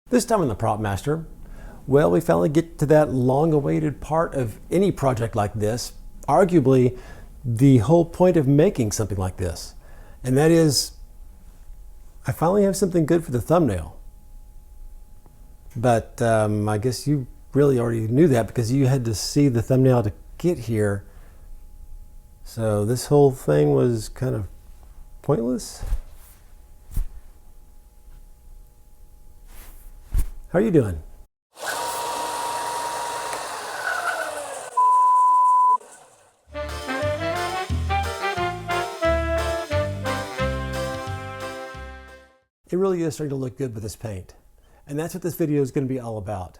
This time on the Prop Master, well, we finally get to that long-awaited part of any project like this, arguably the whole point of making something like this. And that is, I finally have something good for the thumbnail. But I guess you really already knew that because you had to see the thumbnail to get here. So this whole thing was kind of pointless. How are you doing? It really is starting to look good with this paint. And that's what this video is going to be all about.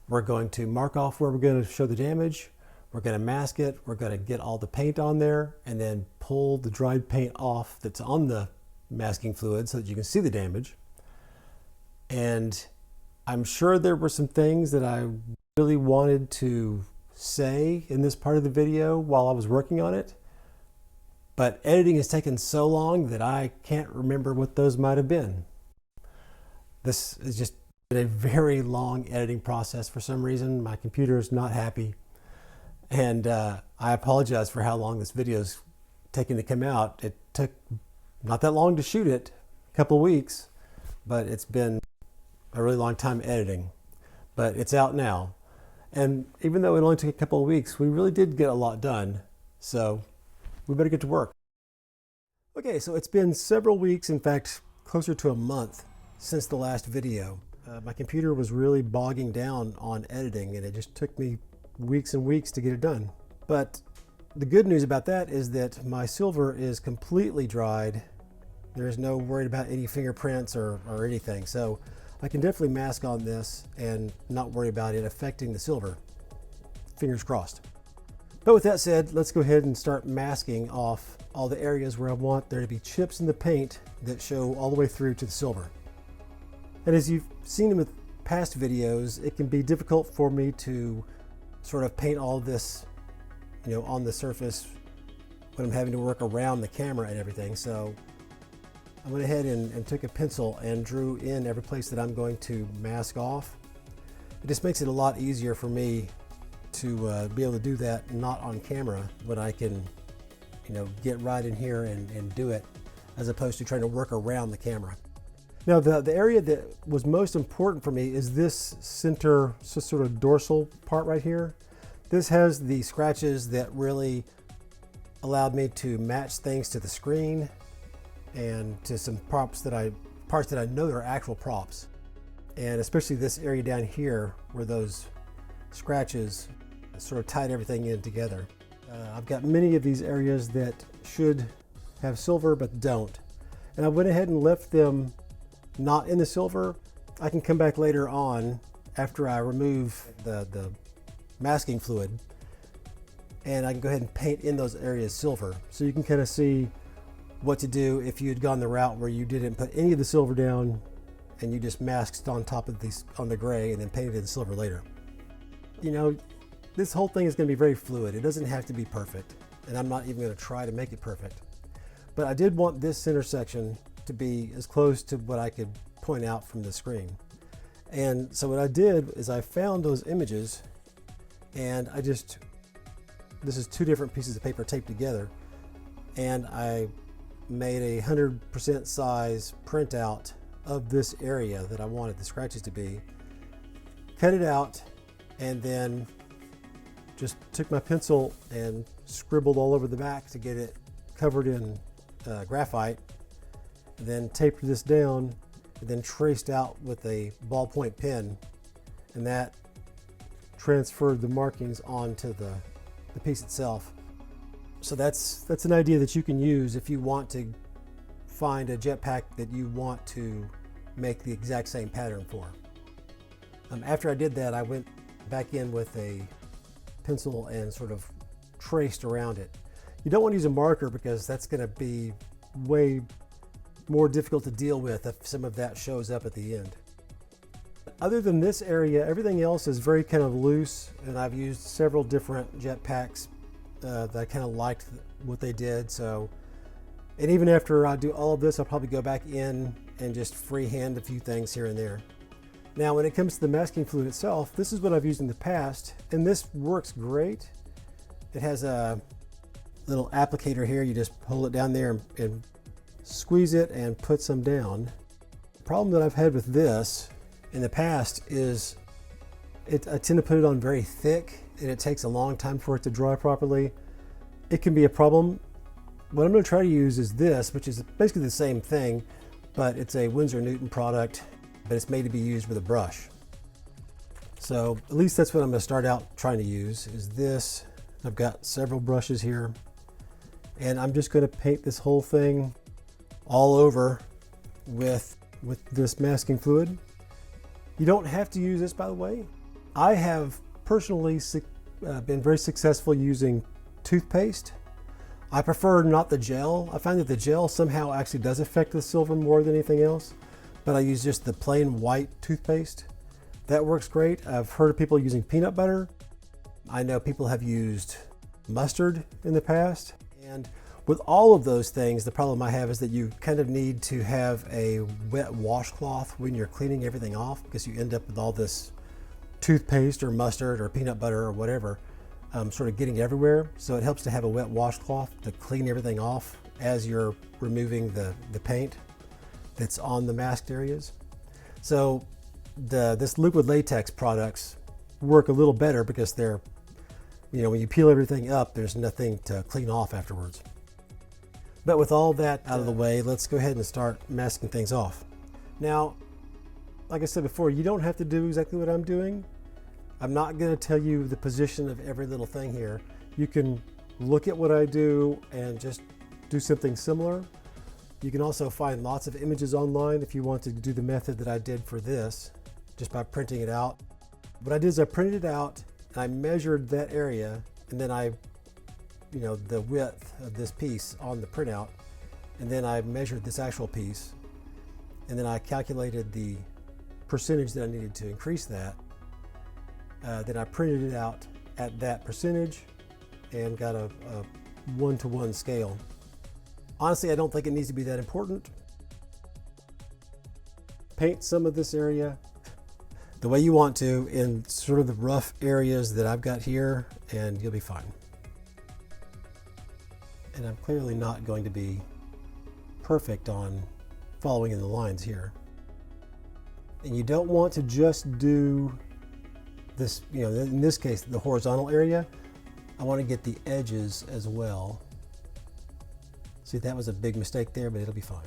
We're going to mark off where we're going to show the damage. We're going to mask it. We're going to get all the paint on there and then pull the dried paint off that's on the masking fluid so that you can see the damage. And I'm sure there were some things that I really wanted to say in this part of the video while I was working on it, but editing has taken so long that I can't remember what those might have been. This is just a very long editing process for some reason. My computer is not happy, and I apologize for how long this video is taking to come out. It took not that long to shoot it, a couple of weeks, but it's been a really long time editing, but it's out now. And even though it only took a couple of weeks, we really did get a lot done. So we better get to work. Okay, so it's been several weeks, in fact, closer to a month since the last video. My computer was really bogging down on editing and it just took me weeks and weeks to get it done. But the good news about that is that my silver is completely dried. There's no worry about any fingerprints or anything. So I can definitely mask on this and not worry about it affecting the silver. Fingers crossed. But with that said, let's go ahead and start masking off all the areas where I want there to be chips in the paint that show all the way through to the silver. And as you've seen with past videos, it can be difficult for me to sort of paint all this, on the surface when I'm having to work around the camera and everything. So I went ahead and took a pencil and drew in every place that I'm going to mask off. It just makes it a lot easier for me to be able to do that not on camera when I can get right in here and do it, as opposed to trying to work around the camera. Now the area that was most important for me is this center sort of dorsal part right here. This has the scratches that really allowed me to match things to the screen and to some parts that I know are actual props. And especially this area down here where those scratches sort of tied everything in together. I've got many of these areas that should have silver but don't. And I went ahead and left them not in the silver. I can come back later on after I remove the masking fluid and I can go ahead and paint in those areas silver. So you can kind of see what to do if you had gone the route where you didn't put any of the silver down and you just masked on top of these on the gray and then painted in silver later. This whole thing is going to be very fluid. It doesn't have to be perfect, and I'm not even going to try to make it perfect. But I did want this center section to be as close to what I could point out from the screen. And so what I did is I found those images and this is two different pieces of paper taped together, and I made a 100% size printout of this area that I wanted the scratches to be, cut it out, and then just took my pencil and scribbled all over the back to get it covered in graphite, then taped this down, and then traced out with a ballpoint pen, and that transferred the markings onto the piece itself. So that's an idea that you can use if you want to find a jetpack that you want to make the exact same pattern for. After I did that, I went back in with a pencil and sort of traced around it. You don't want to use a marker because that's going to be way more difficult to deal with if some of that shows up at the end. Other than this area, everything else is very kind of loose, and I've used several different jetpacks that I kind of liked what they did. So, and even after I do all of this, I'll probably go back in and just freehand a few things here and there. Now, when it comes to the masking fluid itself, this is what I've used in the past, and this works great. It has a little applicator here. You just hold it down there and squeeze it and put some down. The problem that I've had with this in the past is I tend to put it on very thick, and it takes a long time for it to dry properly. It can be a problem. What I'm going to try to use is this, which is basically the same thing, but it's a Winsor Newton product, but it's made to be used with a brush. So at least that's what I'm going to start out trying to use, is this. I've got several brushes here, and I'm just going to paint this whole thing all over with this masking fluid. You don't have to use this, by the way. I have personally been very successful using toothpaste. I prefer not the gel. I find that the gel somehow actually does affect the silver more than anything else, but I use just the plain white toothpaste. That works great. I've heard of people using peanut butter. I know people have used mustard in the past. And with all of those things, the problem I have is that you kind of need to have a wet washcloth when you're cleaning everything off, because you end up with all this toothpaste or mustard or peanut butter or whatever sort of getting everywhere. So it helps to have a wet washcloth to clean everything off as you're removing the paint that's on the masked areas. So this liquid latex products work a little better because they're, when you peel everything up, there's nothing to clean off afterwards. But with all that out of the way, let's go ahead and start masking things off. Now, like I said before, you don't have to do exactly what I'm doing. I'm not going to tell you the position of every little thing here. You can look at what I do and just do something similar. You can also find lots of images online if you want to do the method that I did for this, just by printing it out. What I did is I printed it out and I measured that area, and then the width of this piece on the printout, and then I measured this actual piece, and then I calculated the percentage that I needed to increase that. Then I printed it out at that percentage and got a one-to-one scale. Honestly, I don't think it needs to be that important. Paint some of this area the way you want to in sort of the rough areas that I've got here, and you'll be fine. And I'm clearly not going to be perfect on following in the lines here. And you don't want to just do this, in this case, the horizontal area. I want to get the edges as well. See, that was a big mistake there, but it'll be fine.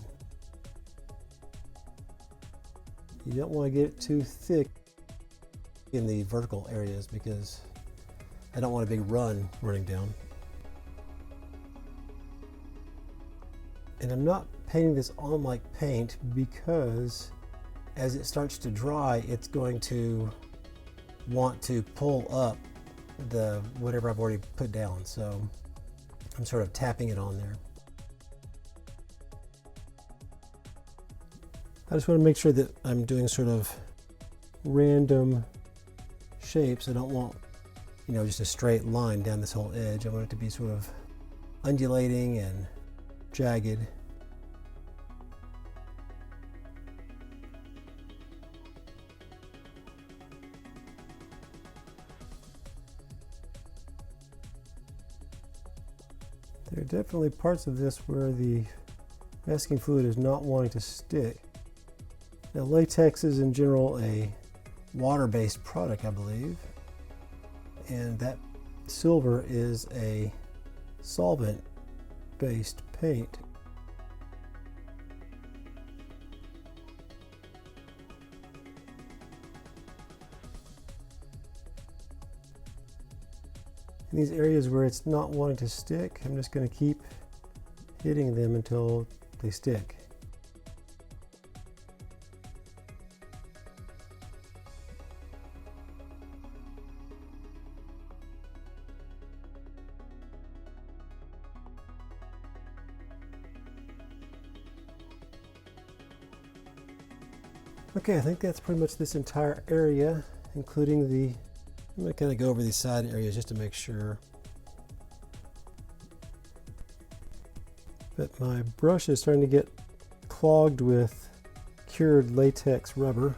You don't want to get it too thick in the vertical areas because I don't want a big run running down. And I'm not painting this on like paint because as it starts to dry, it's going to want to pull up the whatever I've already put down. So I'm sort of tapping it on there. I just want to make sure that I'm doing sort of random shapes. I don't want, just a straight line down this whole edge. I want it to be sort of undulating and jagged. There are definitely parts of this where the masking fluid is not wanting to stick. Now, latex is in general a water-based product, I believe, and that silver is a solvent-based paint. In these areas where it's not wanting to stick, I'm just going to keep hitting them until they stick. Okay, I think that's pretty much this entire area, including the, I'm going to kind of go over these side areas just to make sure. But my brush is starting to get clogged with cured latex rubber.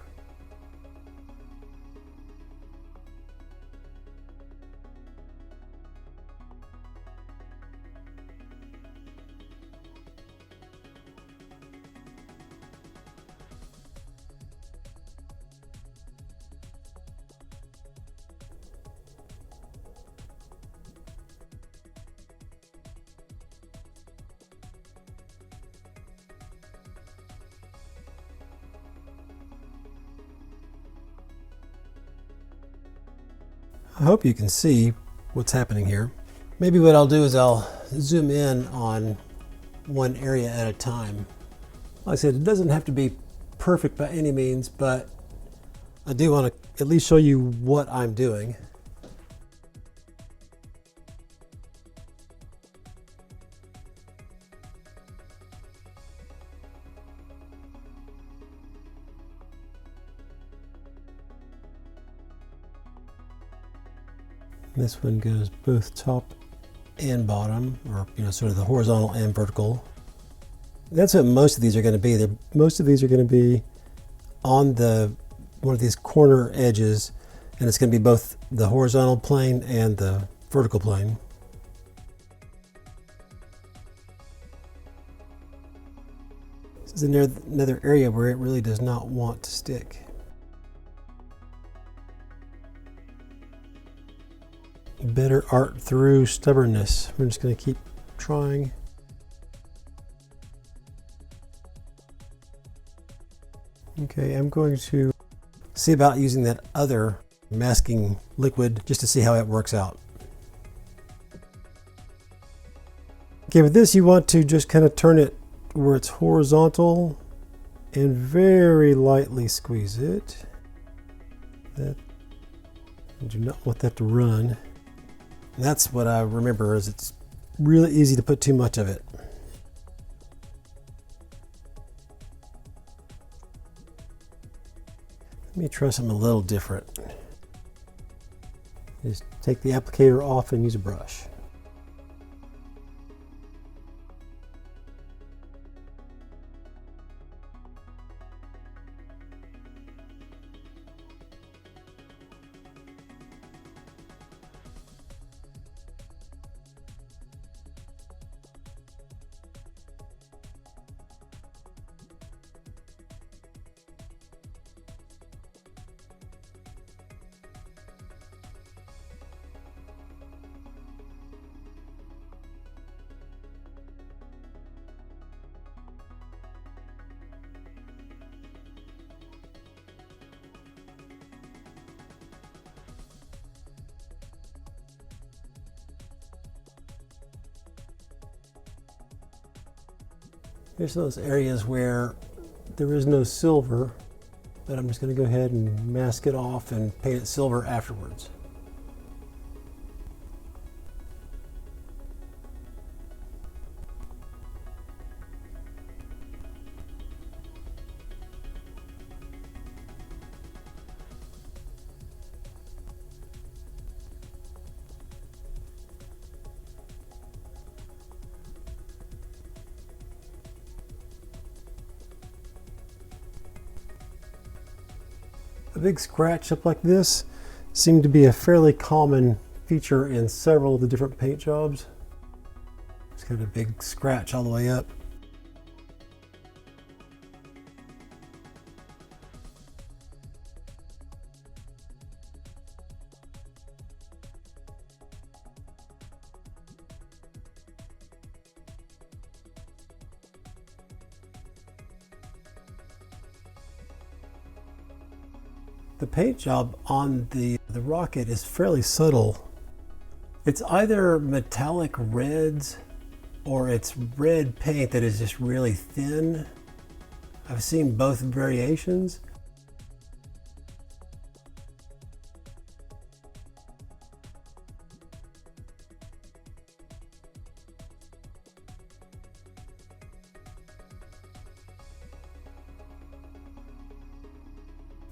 I hope you can see what's happening here. Maybe what I'll do is I'll zoom in on one area at a time. Like I said, it doesn't have to be perfect by any means, but I do want to at least show you what I'm doing. This one goes both top and bottom, or sort of the horizontal and vertical. That's what most of these are going to be. Most of these are going to be on one of these corner edges, and it's going to be both the horizontal plane and the vertical plane. This is another area where it really does not want to stick. Better art through stubbornness. We're just going to keep trying. Okay, I'm going to see about using that other masking liquid just to see how it works out. Okay, with this you want to just kind of turn it where it's horizontal and very lightly squeeze it. I do not want that to run. And that's what I remember, is it's really easy to put too much of it. Let me try something a little different. Just take the applicator off and use a brush. Here's those areas where there is no silver, but I'm just going to go ahead and mask it off and paint it silver afterwards. A big scratch up like this seemed to be a fairly common feature in several of the different paint jobs. It's got a big scratch all the way up. The paint job on the rocket is fairly subtle. It's either metallic reds or it's red paint that is just really thin. I've seen both variations.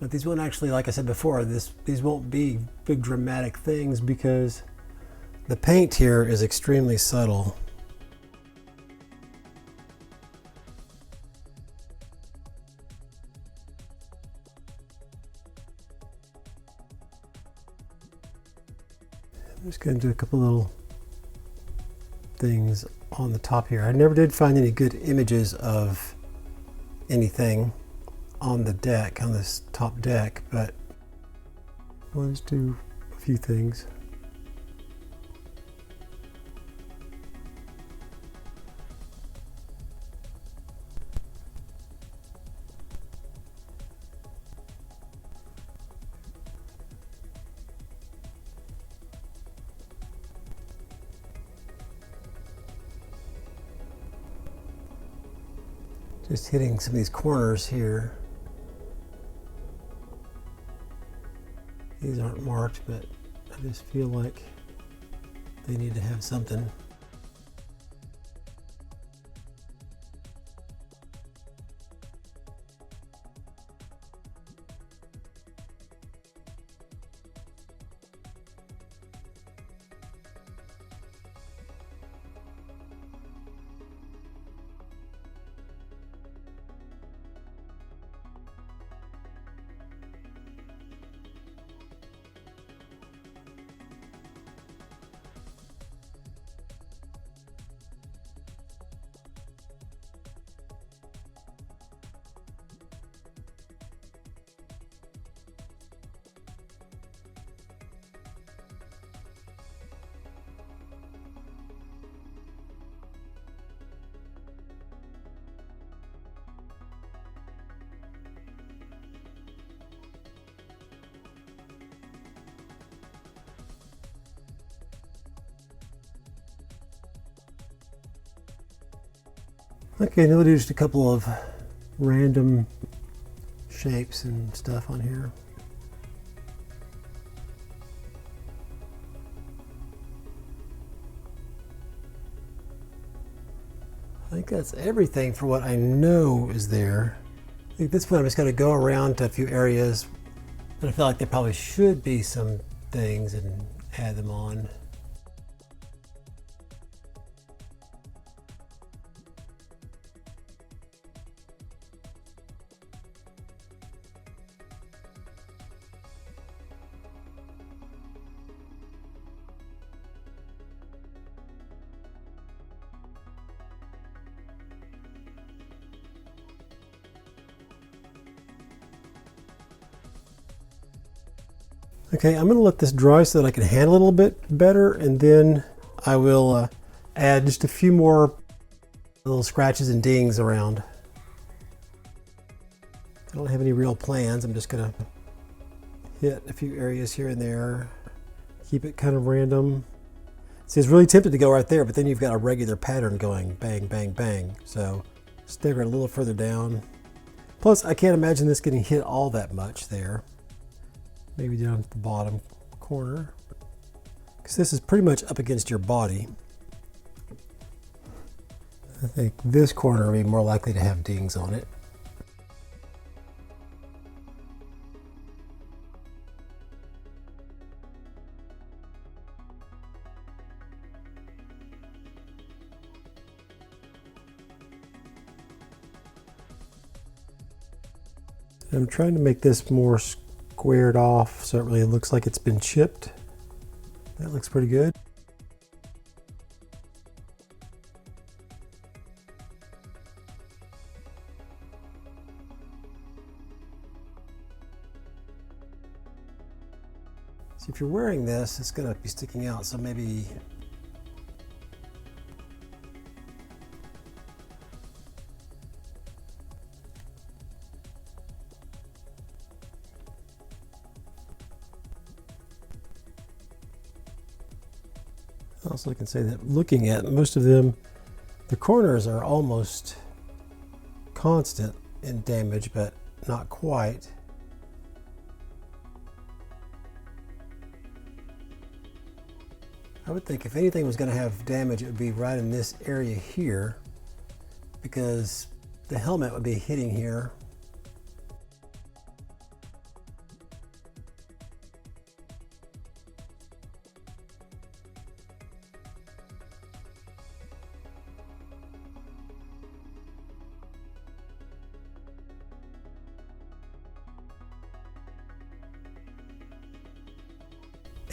But these won't actually, like I said before, these won't be big dramatic things because the paint here is extremely subtle. I'm just going to do a couple little things on the top here. I never did find any good images of anything on the deck, on this top deck, but let's do a few things. Just hitting some of these corners here. These aren't marked, but I just feel like they need to have something. Okay, now we'll do just a couple of random shapes and stuff on here. I think that's everything for what I know is there. I think at this point I'm just going to go around to a few areas that I feel like there probably should be some things and add them on. Okay, I'm going to let this dry so that I can handle it a little bit better, and then I will add just a few more little scratches and dings around. I don't have any real plans. I'm just going to hit a few areas here and there, keep it kind of random. See, it's really tempted to go right there, but then you've got a regular pattern going bang, bang, bang. So stagger it a little further down. Plus, I can't imagine this getting hit all that much there. Maybe down at the bottom corner, because this is pretty much up against your body. I think this corner will be more likely to have dings on it. I'm trying to make this more squared off so it really looks like it's been chipped. That looks pretty good. So if you're wearing this, it's going to be sticking out, so maybe also I can say that looking at most of them, the corners are almost constant in damage, but not quite. I would think if anything was going to have damage, it would be right in this area here, because the helmet would be hitting here.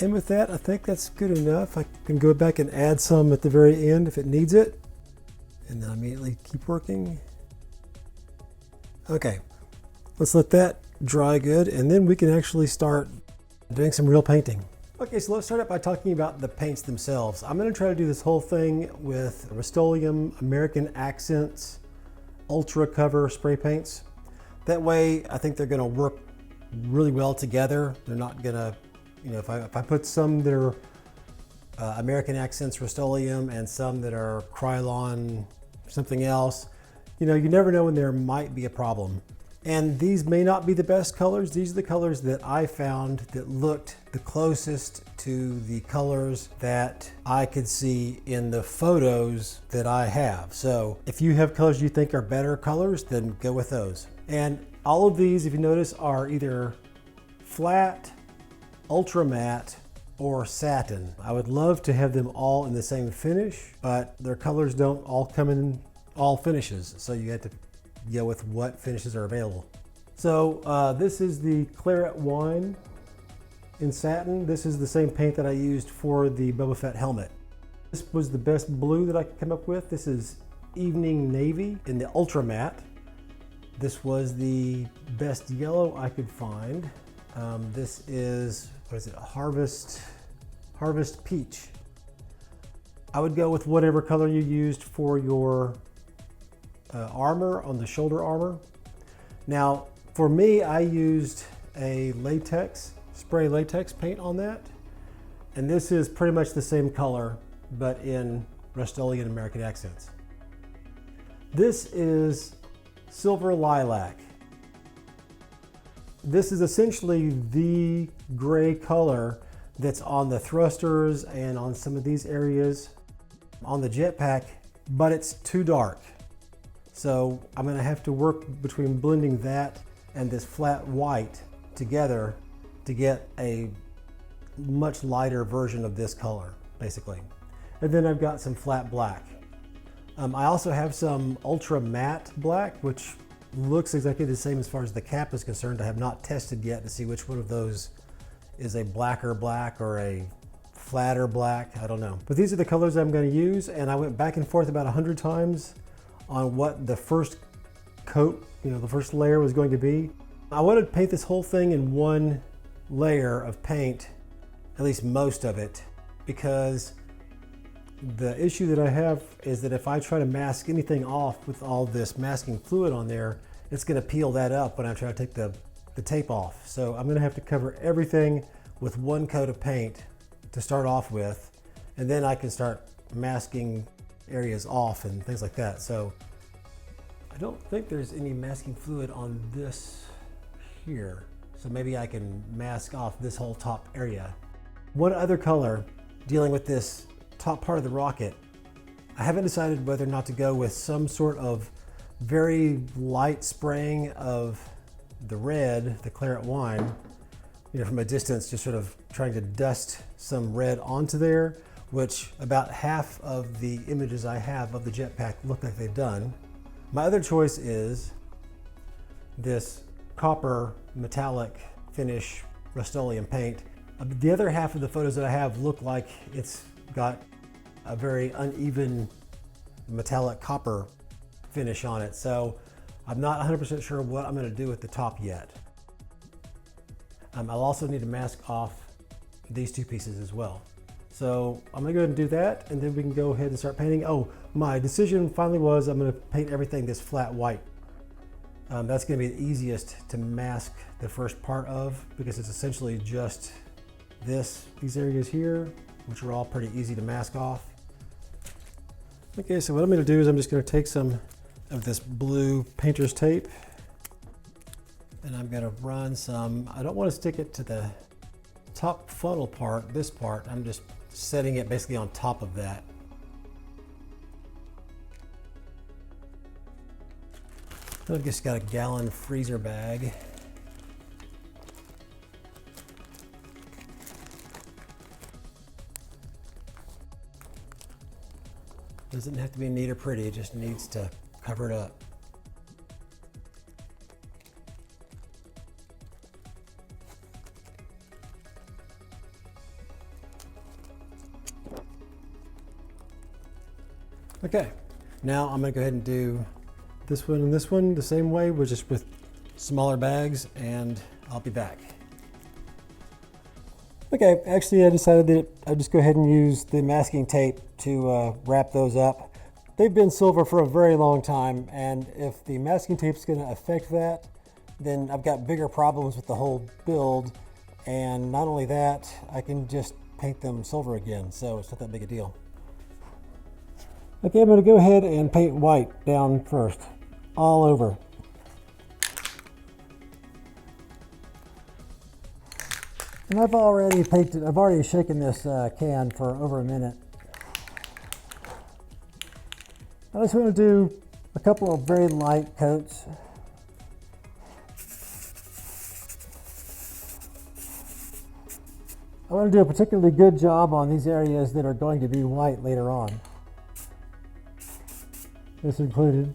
And with that, I think that's good enough. I can go back and add some at the very end if it needs it. And then immediately keep working. Okay, let's let that dry good, and then we can actually start doing some real painting. Okay, so let's start out by talking about the paints themselves. I'm gonna try to do this whole thing with Rust-Oleum American Accents Ultra Cover spray paints. That way, I think they're gonna work really well together. They're not gonna, you know, if I put some that are American Accents Rust-Oleum and some that are Krylon something else, You know, you never know when there might be a problem. And these may not be the best colors. These are the colors that I found that looked the closest to the colors that I could see in the photos that I have. So if you have colors you think are better colors, then go with those. And all of these, if you notice, are either flat, ultra matte, or satin. I would love to have them all in the same finish, but their colors don't all come in all finishes. So you have to go with what finishes are available. So this is the claret wine in satin. This is the same paint that I used for the Boba Fett helmet. This was the best blue that I could come up with. This is evening navy in the ultra matte. This was the best yellow I could find. This is, what is it, harvest peach. I would go with whatever color you used for your armor on the shoulder armor. Now, for me, I used a spray latex paint on that. And this is pretty much the same color, but in Rust-Oleum American accents. This is silver lilac. This is essentially the gray color that's on the thrusters and on some of these areas on the Jetpack, but it's too dark. So I'm gonna have to work between blending that and this flat white together to get a much lighter version of this color, basically. And then I've got some flat black. I also have some ultra matte black, which looks exactly the same as far as the cap is concerned. I have not tested yet to see which one of those is a blacker black or a flatter black, I don't know. But these are the colors I'm gonna use, and I went back and forth about 100 times on what the first coat, the first layer was going to be. I wanted to paint this whole thing in one layer of paint, at least most of it, because the issue that I have is that if I try to mask anything off with all this masking fluid on there, it's gonna peel that up when I try to take the tape off. So I'm gonna have to cover everything with one coat of paint to start off with, and then I can start masking areas off and things like that. So I don't think there's any masking fluid on this here. So maybe I can mask off this whole top area. One other color dealing with this top part of the rocket, I haven't decided whether or not to go with some sort of very light spraying of the red, the claret wine, from a distance, just sort of trying to dust some red onto there, which about half of the images I have of the Jetpack look like they've done. My other choice is this copper metallic finish Rust-Oleum paint. The other half of the photos that I have look like it's got a very uneven metallic copper finish on it. So I'm not 100% sure what I'm gonna do with the top yet. I'll also need to mask off these two pieces as well. So I'm gonna go ahead and do that, and then we can go ahead and start painting. Oh, my decision finally was I'm gonna paint everything this flat white. That's gonna be the easiest to mask the first part of, because it's essentially just these areas here, which are all pretty easy to mask off. Okay, so what I'm gonna do is I'm just gonna take some of this blue painter's tape, and I'm gonna run some, I don't wanna stick it to the top funnel part, this part. I'm just setting it basically on top of that. I've just got a gallon freezer bag. Doesn't have to be neat or pretty, it just needs to cover it up. Okay, now I'm gonna go ahead and do this one and this one the same way, but just with smaller bags, and I'll be back. Okay, actually I decided that I'd just go ahead and use the masking tape to wrap those up. They've been silver for a very long time, and if the masking tape is going to affect that, then I've got bigger problems with the whole build. And not only that, I can just paint them silver again, so it's not that big a deal. Okay, I'm going to go ahead and paint white down first. all over. And I've already shaken this can for over a minute. I just want to do a couple of very light coats. I want to do a particularly good job on these areas that are going to be white later on. This included.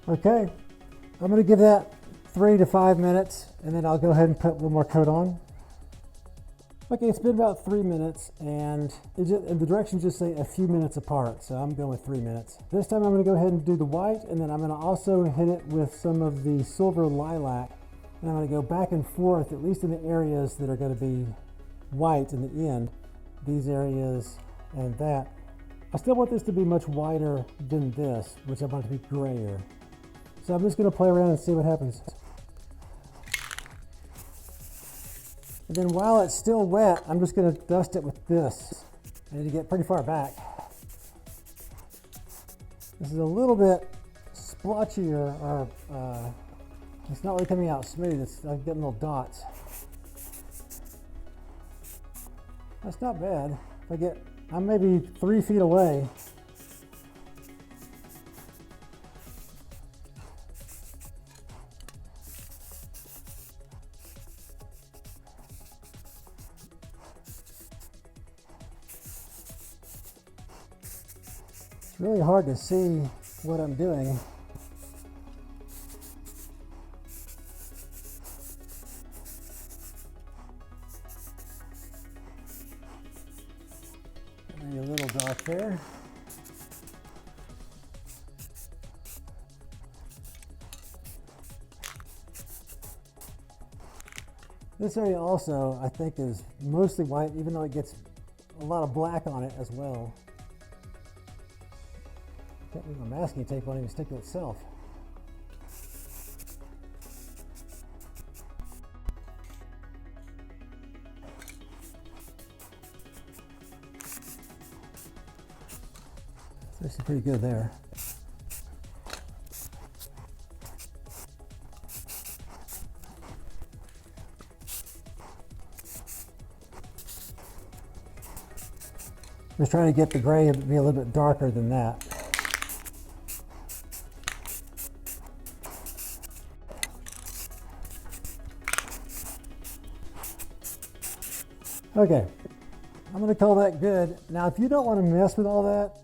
Okay, I'm going to give that 3 to 5 minutes and then I'll go ahead and put one more coat on. Okay, it's been about 3 minutes and the directions just say a few minutes apart, so I'm going with 3 minutes. This time I'm going to go ahead and do the white, and then I'm going to also hit it with some of the silver lilac, and I'm going to go back and forth, at least in the areas that are going to be white in the end, these areas and that. I still want this to be much whiter than this, which I want to be grayer. So I'm just going to play around and see what happens. And then while it's still wet, I'm just going to dust it with this. I need to get pretty far back. This is a little bit splotchier, or it's not really coming out smooth. I'm getting little dots. That's not bad. I'm maybe 3 feet away. It's really hard to see what I'm doing. Maybe a little dark there. This area also, I think, is mostly white, even though it gets a lot of black on it as well. Can't leave my masking tape won't even stick to itself. It's actually pretty good there. Just trying to get the gray to be a little bit darker than that. Okay, I'm going to call that good. Now, if you don't want to mess with all that,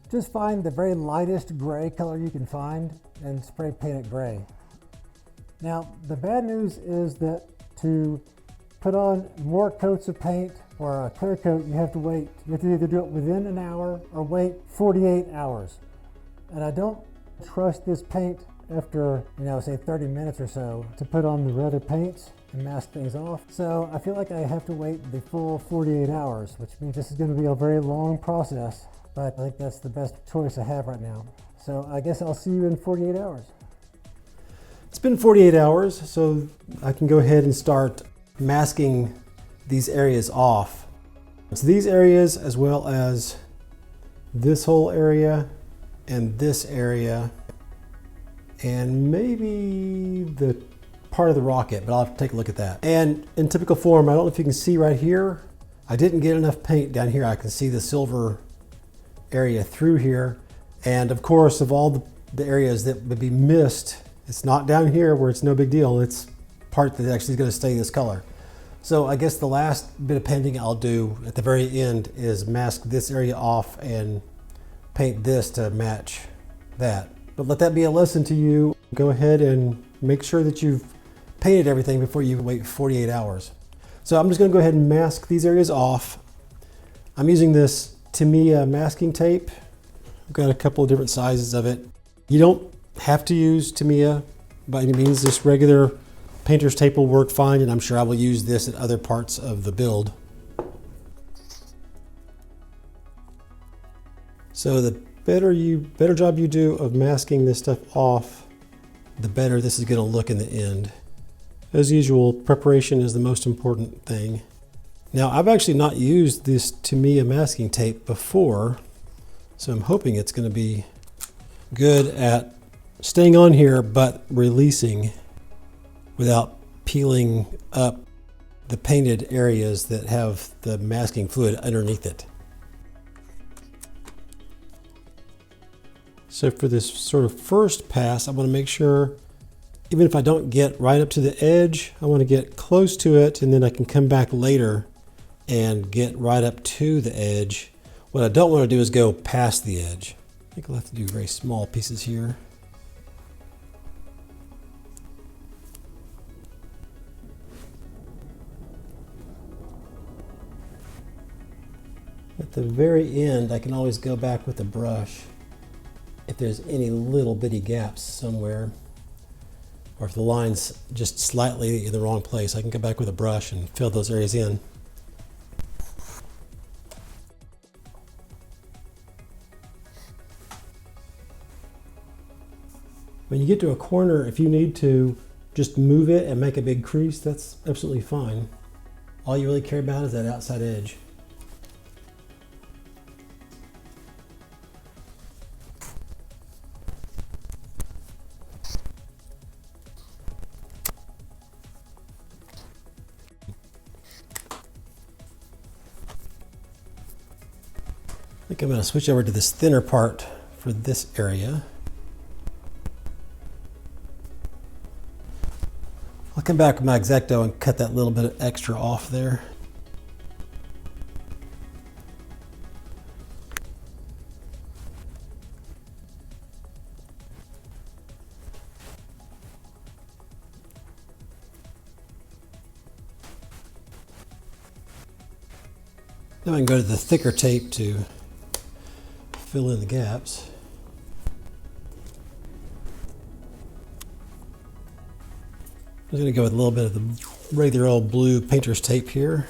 just find the very lightest gray color you can find and spray paint it gray. Now, the bad news is that to put on more coats of paint or a clear coat, you have to wait. You have to either do it within an hour or wait 48 hours. And I don't trust this paint after, say 30 minutes or so to put on the other paints and mask things off. So I feel like I have to wait the full 48 hours, which means this is going to be a very long process, but I think that's the best choice I have right now. So I guess I'll see you in 48 hours. It's been 48 hours, so I can go ahead and start masking these areas off. So these areas, as well as this whole area and this area, and maybe the part of the rocket, but I'll have to take a look at that. And in typical form, I don't know if you can see right here, I didn't get enough paint down here. I can see the silver area through here. And of course, of all the areas that would be missed, it's not down here where it's no big deal. It's part that actually is going to stay this color. So I guess the last bit of painting I'll do at the very end is mask this area off and paint this to match that. But let that be a lesson to you. Go ahead and make sure that you've painted everything before you wait 48 hours. So I'm just going to go ahead and mask these areas off. I'm using this Tamiya masking tape. I've got a couple of different sizes of it. You don't have to use Tamiya. by any means. This regular painter's tape will work fine, and I'm sure I will use this in other parts of the build. So the better job you do of masking this stuff off, the better this is going to look in the end. As usual, preparation is the most important thing. Now, I've actually not used this Tamiya masking tape before, so I'm hoping it's going to be good at staying on here but releasing without peeling up the painted areas that have the masking fluid underneath it. So for this sort of first pass, I want to make sure, even if I don't get right up to the edge, I want to get close to it, and then I can come back later and get right up to the edge. What I don't want to do is go past the edge. I think I'll have to do very small pieces here. At the very end, I can always go back with a brush if there's any little bitty gaps somewhere, or if the line's just slightly in the wrong place, I can go back with a brush and fill those areas in. When you get to a corner, if you need to just move it and make a big crease, that's absolutely fine. All you really care about is that outside edge. I think I'm going to switch over to this thinner part for this area. I'll come back with my X-Acto and cut that little bit of extra off there. Now I can go to the thicker tape to fill in the gaps. I'm going to go with a little bit of the regular old blue painter's tape here.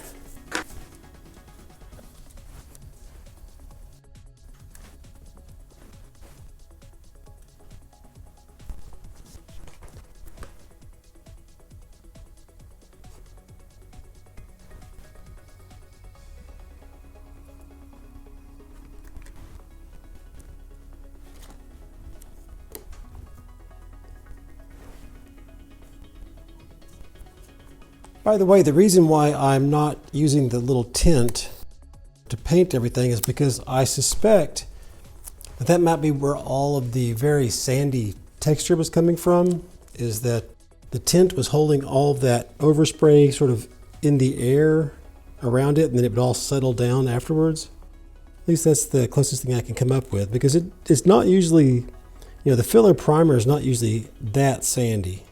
By the way, the reason why I'm not using the little tint to paint everything is because I suspect that that might be where all of the very sandy texture was coming from, is that the tint was holding all of that overspray sort of in the air around it, and then it would all settle down afterwards. At least that's the closest thing I can come up with, because it's not usually, you know, the filler primer is not usually that sandy.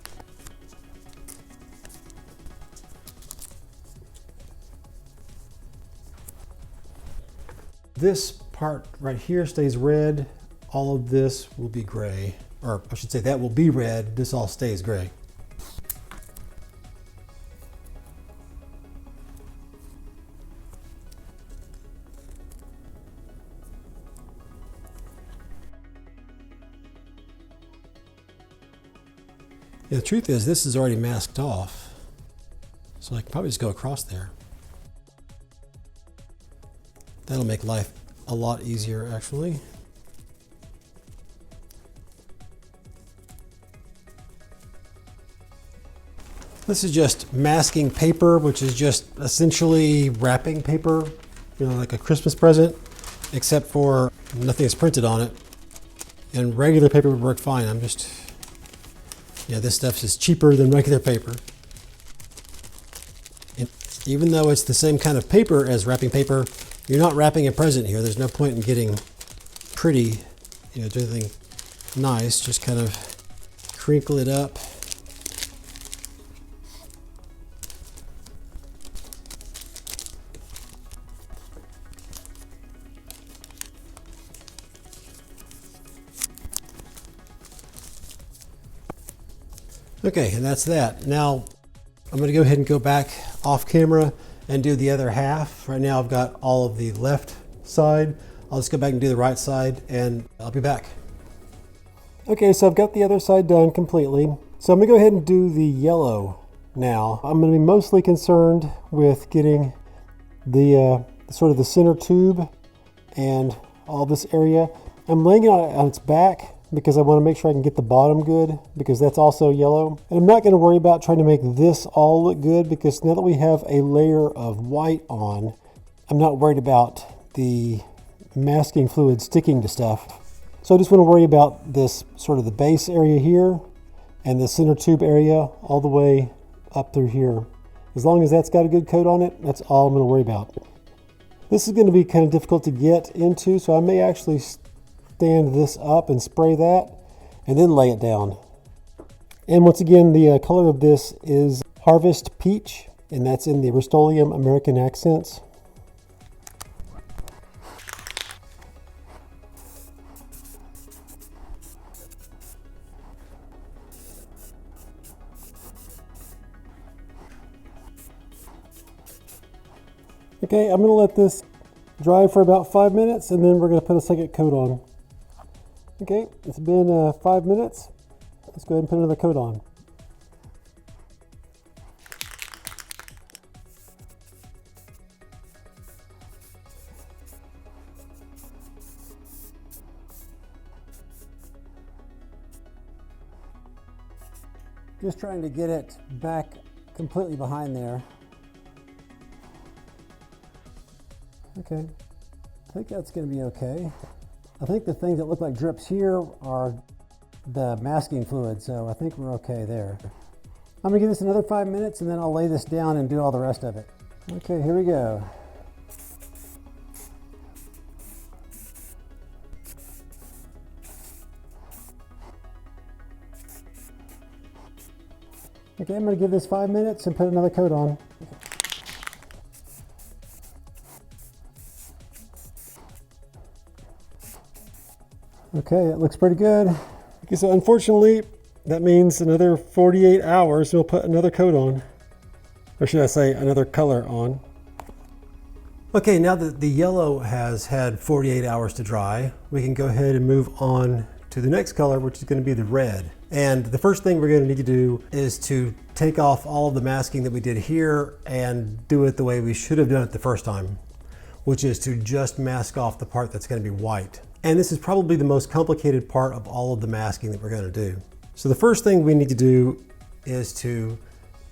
This part right here stays red. All of this will be gray, or I should say that will be red. This all stays gray. Yeah, the truth is this is already masked off, so I can probably just go across there. That'll make life a lot easier, actually. This is just masking paper, which is just essentially wrapping paper, you know, like a Christmas present, except for nothing is printed on it. And regular paper would work fine. I'm just, yeah, this stuff is cheaper than regular paper. And even though it's the same kind of paper as wrapping paper, you're not wrapping a present here. There's no point in getting pretty, you know, do anything nice. Just kind of crinkle it up. Okay, and that's that. Now I'm going to go ahead and go back off camera and do the other half. Right now I've got all of the left side. I'll just go back and do the right side and I'll be back. Okay, so I've got the other side done completely. So I'm going to go ahead and do the yellow now. I'm going to be mostly concerned with getting the sort of the center tube and all this area. I'm laying it on its back because I want to make sure I can get the bottom good, because that's also yellow. And I'm not going to worry about trying to make this all look good, because now that we have a layer of white on, I'm not worried about the masking fluid sticking to stuff. So I just want to worry about this sort of the base area here and the center tube area all the way up through here. As long as that's got a good coat on it, that's all I'm going to worry about. This is going to be kind of difficult to get into, so I may actually stand this up and spray that and then lay it down. And once again, the color of this is Harvest Peach, and that's in the Rust-Oleum American Accents. Okay, I'm going to let this dry for about 5 minutes, and then we're going to put a second coat on. Okay, it's been 5 minutes. Let's go ahead and put another coat on. Just trying to get it back completely behind there. Okay, I think that's going to be okay. I think the things that look like drips here are the masking fluid, so I think we're okay there. I'm going to give this another 5 minutes and then I'll lay this down and do all the rest of it. Okay, here we go. Okay, I'm going to give this 5 minutes and put another coat on. Okay, it looks pretty good. Okay, so unfortunately, that means another 48 hours and we'll put another coat on. Or should I say another color on. Okay, now that the yellow has had 48 hours to dry, we can go ahead and move on to the next color, which is going to be the red. And the first thing we're going to need to do is to take off all of the masking that we did here and do it the way we should have done it the first time, which is to just mask off the part that's going to be white. And this is probably the most complicated part of all of the masking that we're going to do. So the first thing we need to do is to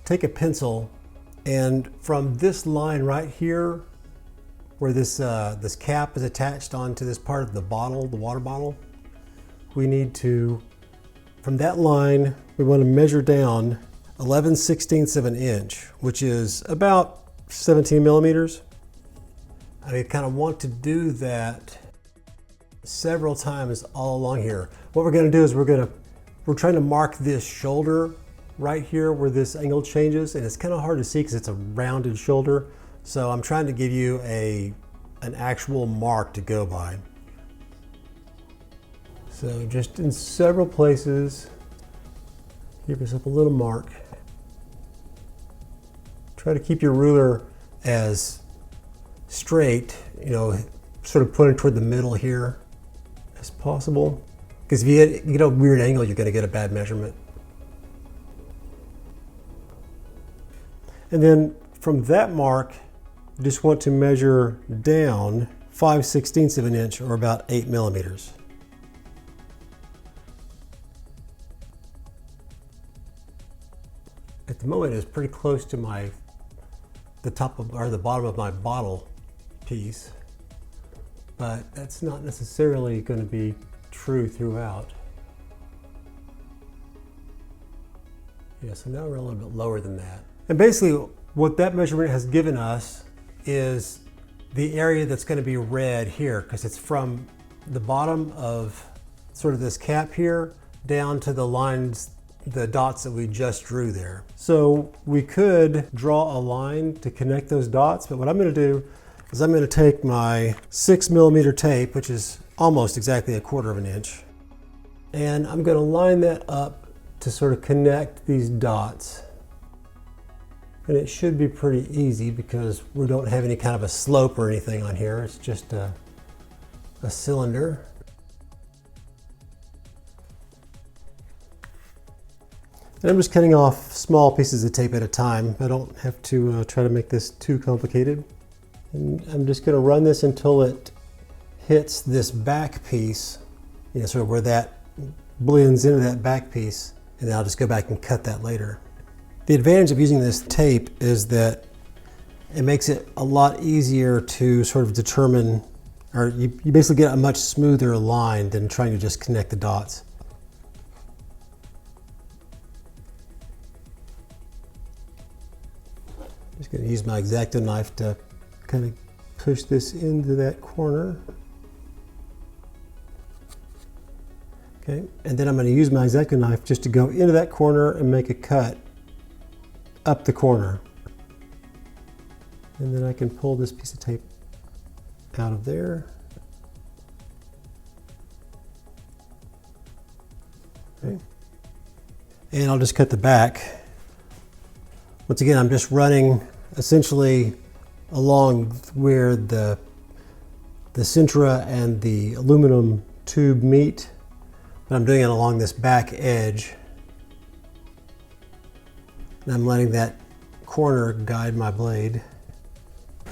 take a pencil, and from this line right here, where this cap is attached onto this part of the bottle, the water bottle, we need to, from that line, we want to measure down 11/16 of an inch, which is about 17 millimeters. I kind of want to do that several times all along here. What we're going to do is we're trying to mark this shoulder right here where this angle changes, and it's kind of hard to see because it's a rounded shoulder. So I'm trying to give you an actual mark to go by. So just in several places, give yourself a little mark. Try to keep your ruler as straight, you know, sort of pointed toward the middle here as possible. Because if you get a weird angle, you're going to get a bad measurement. And then from that mark, you just want to measure down 5/16 of an inch, or about 8 millimeters. At the moment, it's pretty close to the top of, or the bottom of my bottle piece, but that's not necessarily going to be true throughout. Yeah, so now we're a little bit lower than that. And basically what that measurement has given us is the area that's going to be red here, because it's from the bottom of sort of this cap here down to the lines, the dots that we just drew there. So we could draw a line to connect those dots, but what I'm going to do is I'm going to take my 6 millimeter tape, which is almost exactly 1/4 of an inch, and I'm going to line that up to sort of connect these dots. And it should be pretty easy because we don't have any kind of a slope or anything on here. It's just a cylinder. And I'm just cutting off small pieces of tape at a time. I don't have to try to make this too complicated. And I'm just going to run this until it hits this back piece, sort of where that blends into that back piece, and then I'll just go back and cut that later. The advantage of using this tape is that it makes it a lot easier to sort of determine, or you basically get a much smoother line than trying to just connect the dots. Just going to use my X-Acto knife to kind of push this into that corner. Okay, and then I'm going to use my X-Acto knife just to go into that corner and make a cut up the corner. And then I can pull this piece of tape out of there. Okay. And I'll just cut the back. Once again, I'm just running essentially along where the Sintra and the aluminum tube meet, but I'm doing it along this back edge. And I'm letting that corner guide my blade.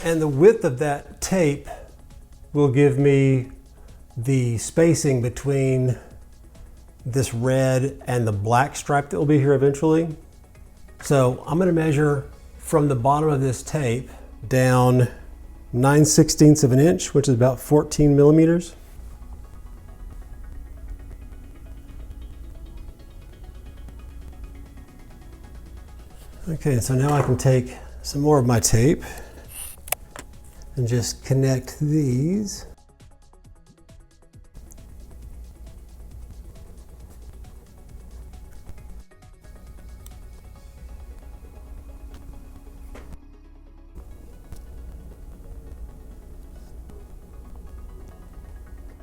And the width of that tape will give me the spacing between this red and the black stripe that will be here eventually. So I'm going to measure from the bottom of this tape down 9/16 of an inch, which is about 14 millimeters. Okay, so now I can take some more of my tape and just connect these.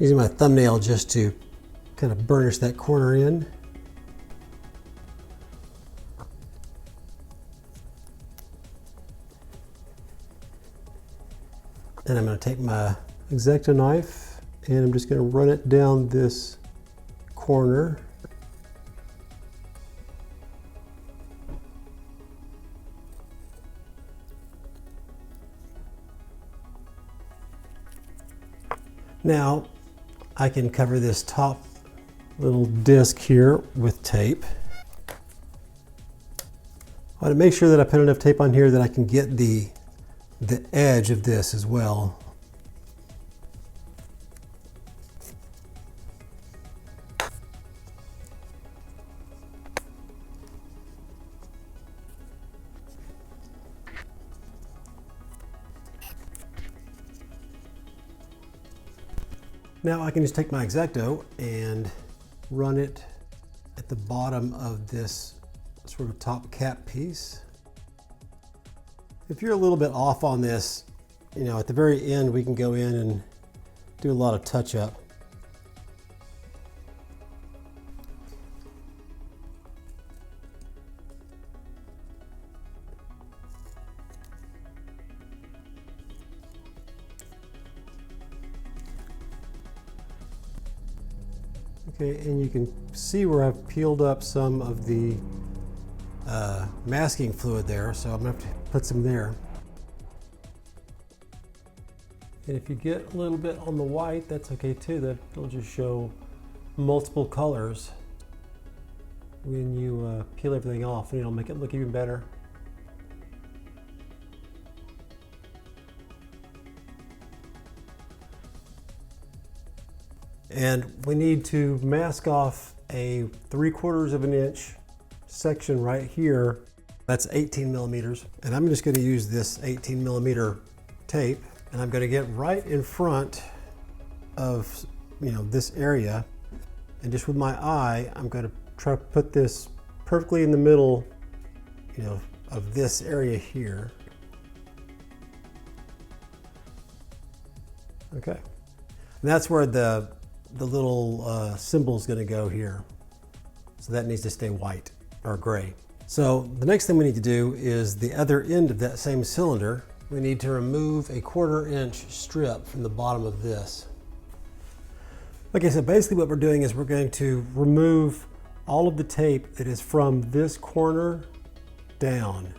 Using my thumbnail just to kind of burnish that corner in. And I'm going to take my X-Acto knife and I'm just going to run it down this corner. Now I can cover this top little disc here with tape. I want to make sure that I put enough tape on here that I can get the edge of this as well. Now I can just take my X-Acto and run it at the bottom of this sort of top cap piece. If you're a little bit off on this, at the very end we can go in and do a lot of touch-up. Okay, and you can see where I've peeled up some of the masking fluid there, so I'm going to have to put some there. And if you get a little bit on the white, that's okay too. That'll just show multiple colors when you peel everything off, and it'll make it look even better. And we need to mask off a 3/4 of an inch section right here. That's 18 millimeters. And I'm just going to use this 18 millimeter tape, and I'm going to get right in front of this area, and just with my eye I'm going to try to put this perfectly in the middle of this area here. Okay, and that's where the little symbol is going to go here. So So that needs to stay white or gray. So the next thing we need to do is the other end of that same cylinder. We need to remove a 1/4 inch strip from the bottom of this. Okay, so basically what we're doing is we're going to remove all of the tape that is from this corner down.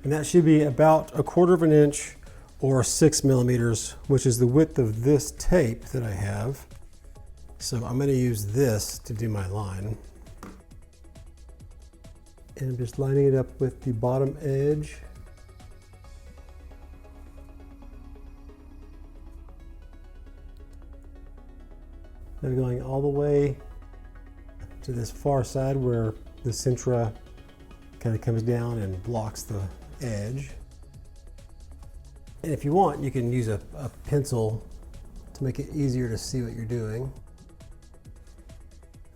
And that should be about a 1/4 inch or 6 millimeters, which is the width of this tape that I have. So I'm going to use this to do my line. And I'm just lining it up with the bottom edge. Then going all the way to this far side where the centra kind of comes down and blocks the edge. And if you want, you can use a pencil to make it easier to see what you're doing.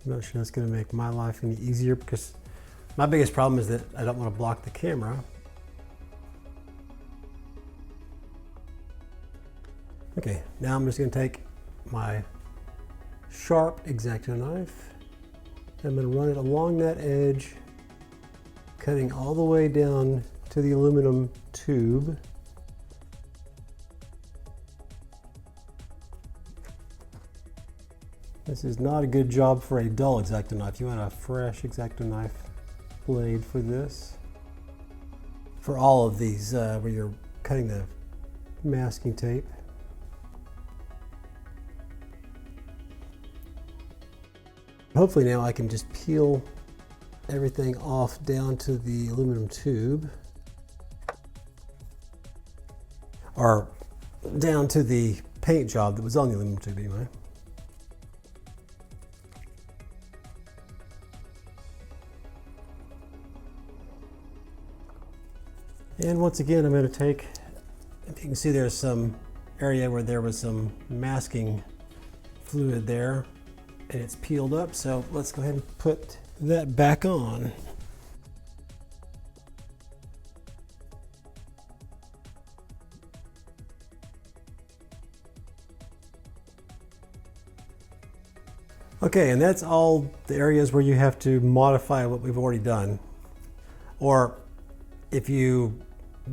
I'm not sure that's going to make my life any easier because my biggest problem is that I don't want to block the camera. Okay, now I'm just going to take my sharp X-Acto knife. I'm going to run it along that edge, cutting all the way down to the aluminum tube. This is not a good job for a dull X-Acto knife. You want a fresh X-Acto knife blade for this. For all of these where you're cutting the masking tape. Hopefully now I can just peel everything off down to the aluminum tube. Or down to the paint job that was on the aluminum tube anyway. And once again, I'm going to take, if you can see there's some area where there was some masking fluid there and it's peeled up. So let's go ahead and put that back on. Okay, and that's all the areas where you have to modify what we've already done. Or if you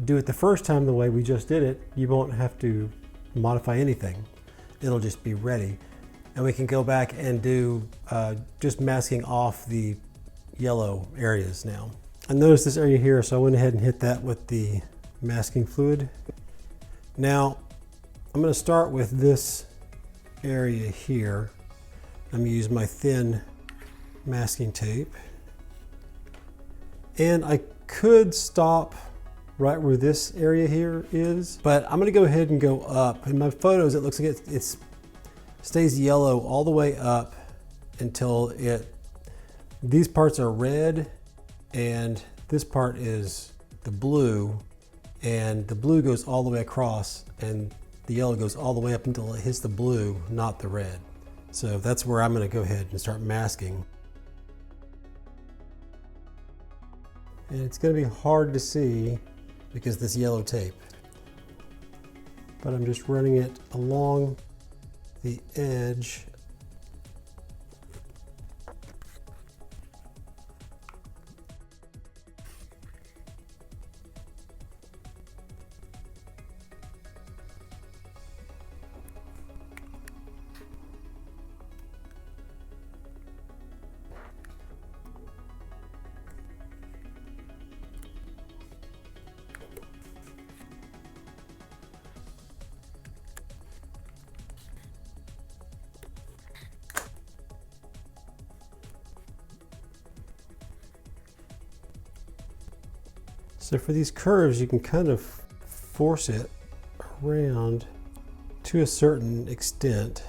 do it the first time the way we just did it, you won't have to modify anything. It'll just be ready. And we can go back and do just masking off the yellow areas now. I noticed this area here, so I went ahead and hit that with the masking fluid. Now, I'm going to start with this area here. I'm going to use my thin masking tape. And I could stop right where this area here is, but I'm going to go ahead and go up. In my photos, it looks like it stays yellow all the way up until these parts are red and this part is the blue, and the blue goes all the way across and the yellow goes all the way up until it hits the blue, not the red. So that's where I'm going to go ahead and start masking. And it's going to be hard to see because this yellow tape. But I'm just running it along the edge. So for these curves, you can kind of force it around to a certain extent,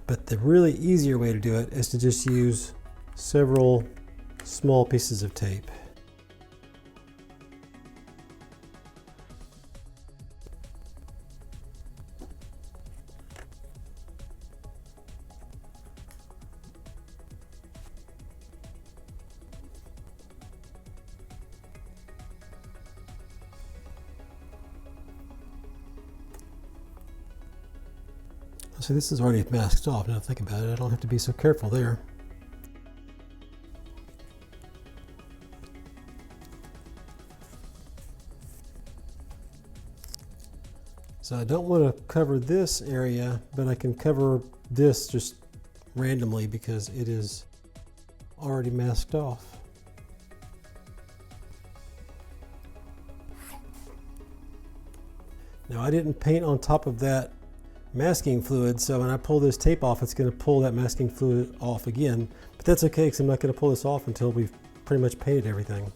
but the really easier way to do it is to just use several small pieces of tape. So this is already masked off. Now think about it, I don't have to be so careful there. So I don't want to cover this area, but I can cover this just randomly because it is already masked off. Now I didn't paint on top of that masking fluid, so when I pull this tape off, it's going to pull that masking fluid off again. But that's okay, because I'm not going to pull this off until we've pretty much painted everything.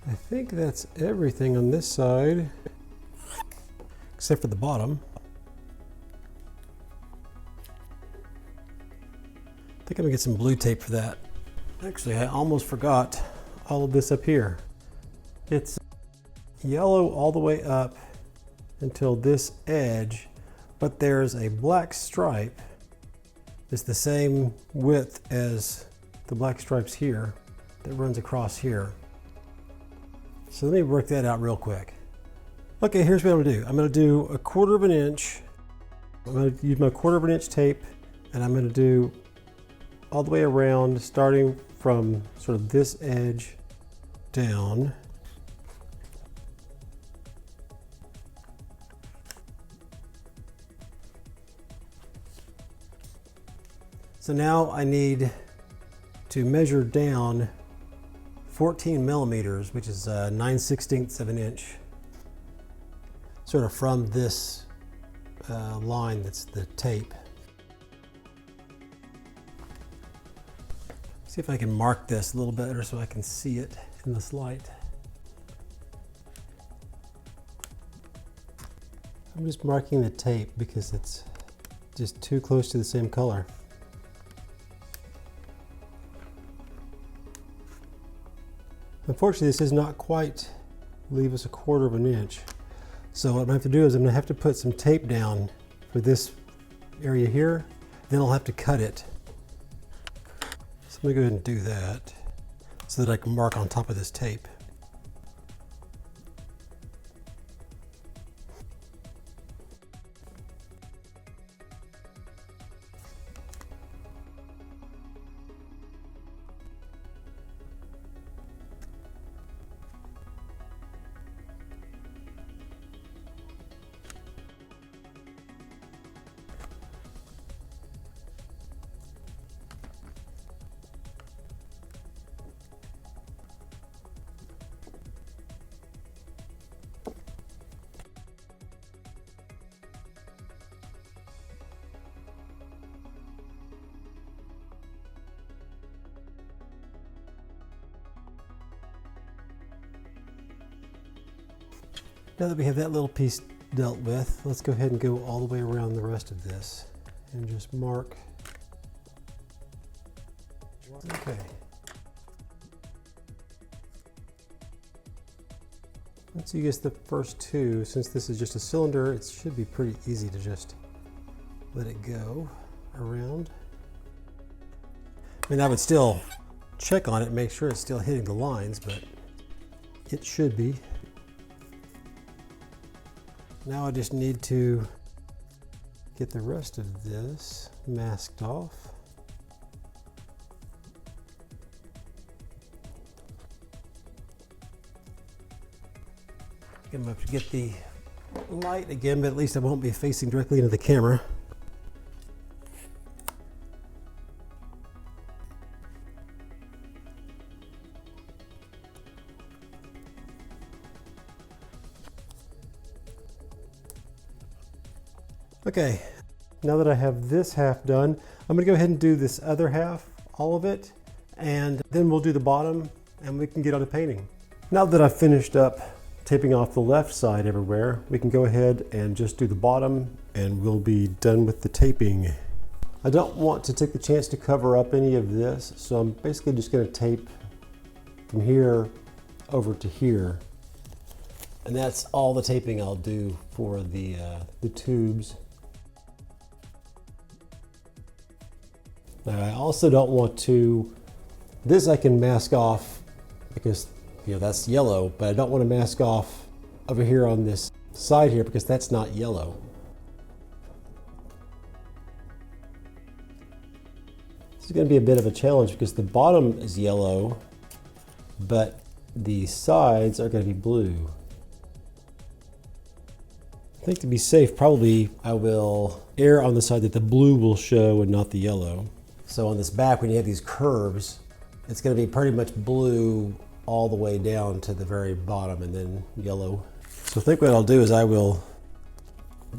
I think that's everything on this side, except for the bottom. I think I'm gonna get some blue tape for that. Actually, I almost forgot all of this up here. It's yellow all the way up until this edge, but there's a black stripe. It's the same width as the black stripes here that runs across here. So let me work that out real quick. Okay, here's what I'm gonna do. I'm gonna do a 1/4 of an inch. I'm gonna use my 1/4 of an inch tape, and I'm gonna do all the way around, starting from sort of this edge down. So now I need to measure down 14 millimeters, which is 9/16 of an inch, sort of from this line that's the tape. See if I can mark this a little better so I can see it in this light. I'm just marking the tape because it's just too close to the same color. Unfortunately, this does not quite leave us a 1/4 of an inch. So what I'm gonna have to do is I'm gonna have to put some tape down for this area here, then I'll have to cut it. So let me go ahead and do that so that I can mark on top of this tape. Now that we have that little piece dealt with, let's go ahead and go all the way around the rest of this and just mark. Okay. Once you get the first two, since this is just a cylinder, it should be pretty easy to just let it go around. I mean, I would still check on it, make sure it's still hitting the lines, but it should be. Now I just need to get the rest of this masked off. I'm going to have to get the light again, but at least I won't be facing directly into the camera. Okay, now that I have this half done, I'm gonna go ahead and do this other half, all of it, and then we'll do the bottom and we can get on to painting. Now that I've finished up taping off the left side everywhere, we can go ahead and just do the bottom and we'll be done with the taping. I don't want to take the chance to cover up any of this, so I'm basically just gonna tape from here over to here. And that's all the taping I'll do for the tubes. Now I also don't want to, this I can mask off because that's yellow, but I don't want to mask off over here on this side here because that's not yellow. is going to be a bit of a challenge because the bottom is yellow, but the sides are going to be blue. I think to be safe, probably I will err on the side that the blue will show and not the yellow. So on this back, when you have these curves, it's going to be pretty much blue all the way down to the very bottom and then yellow. So I think what I'll do is I will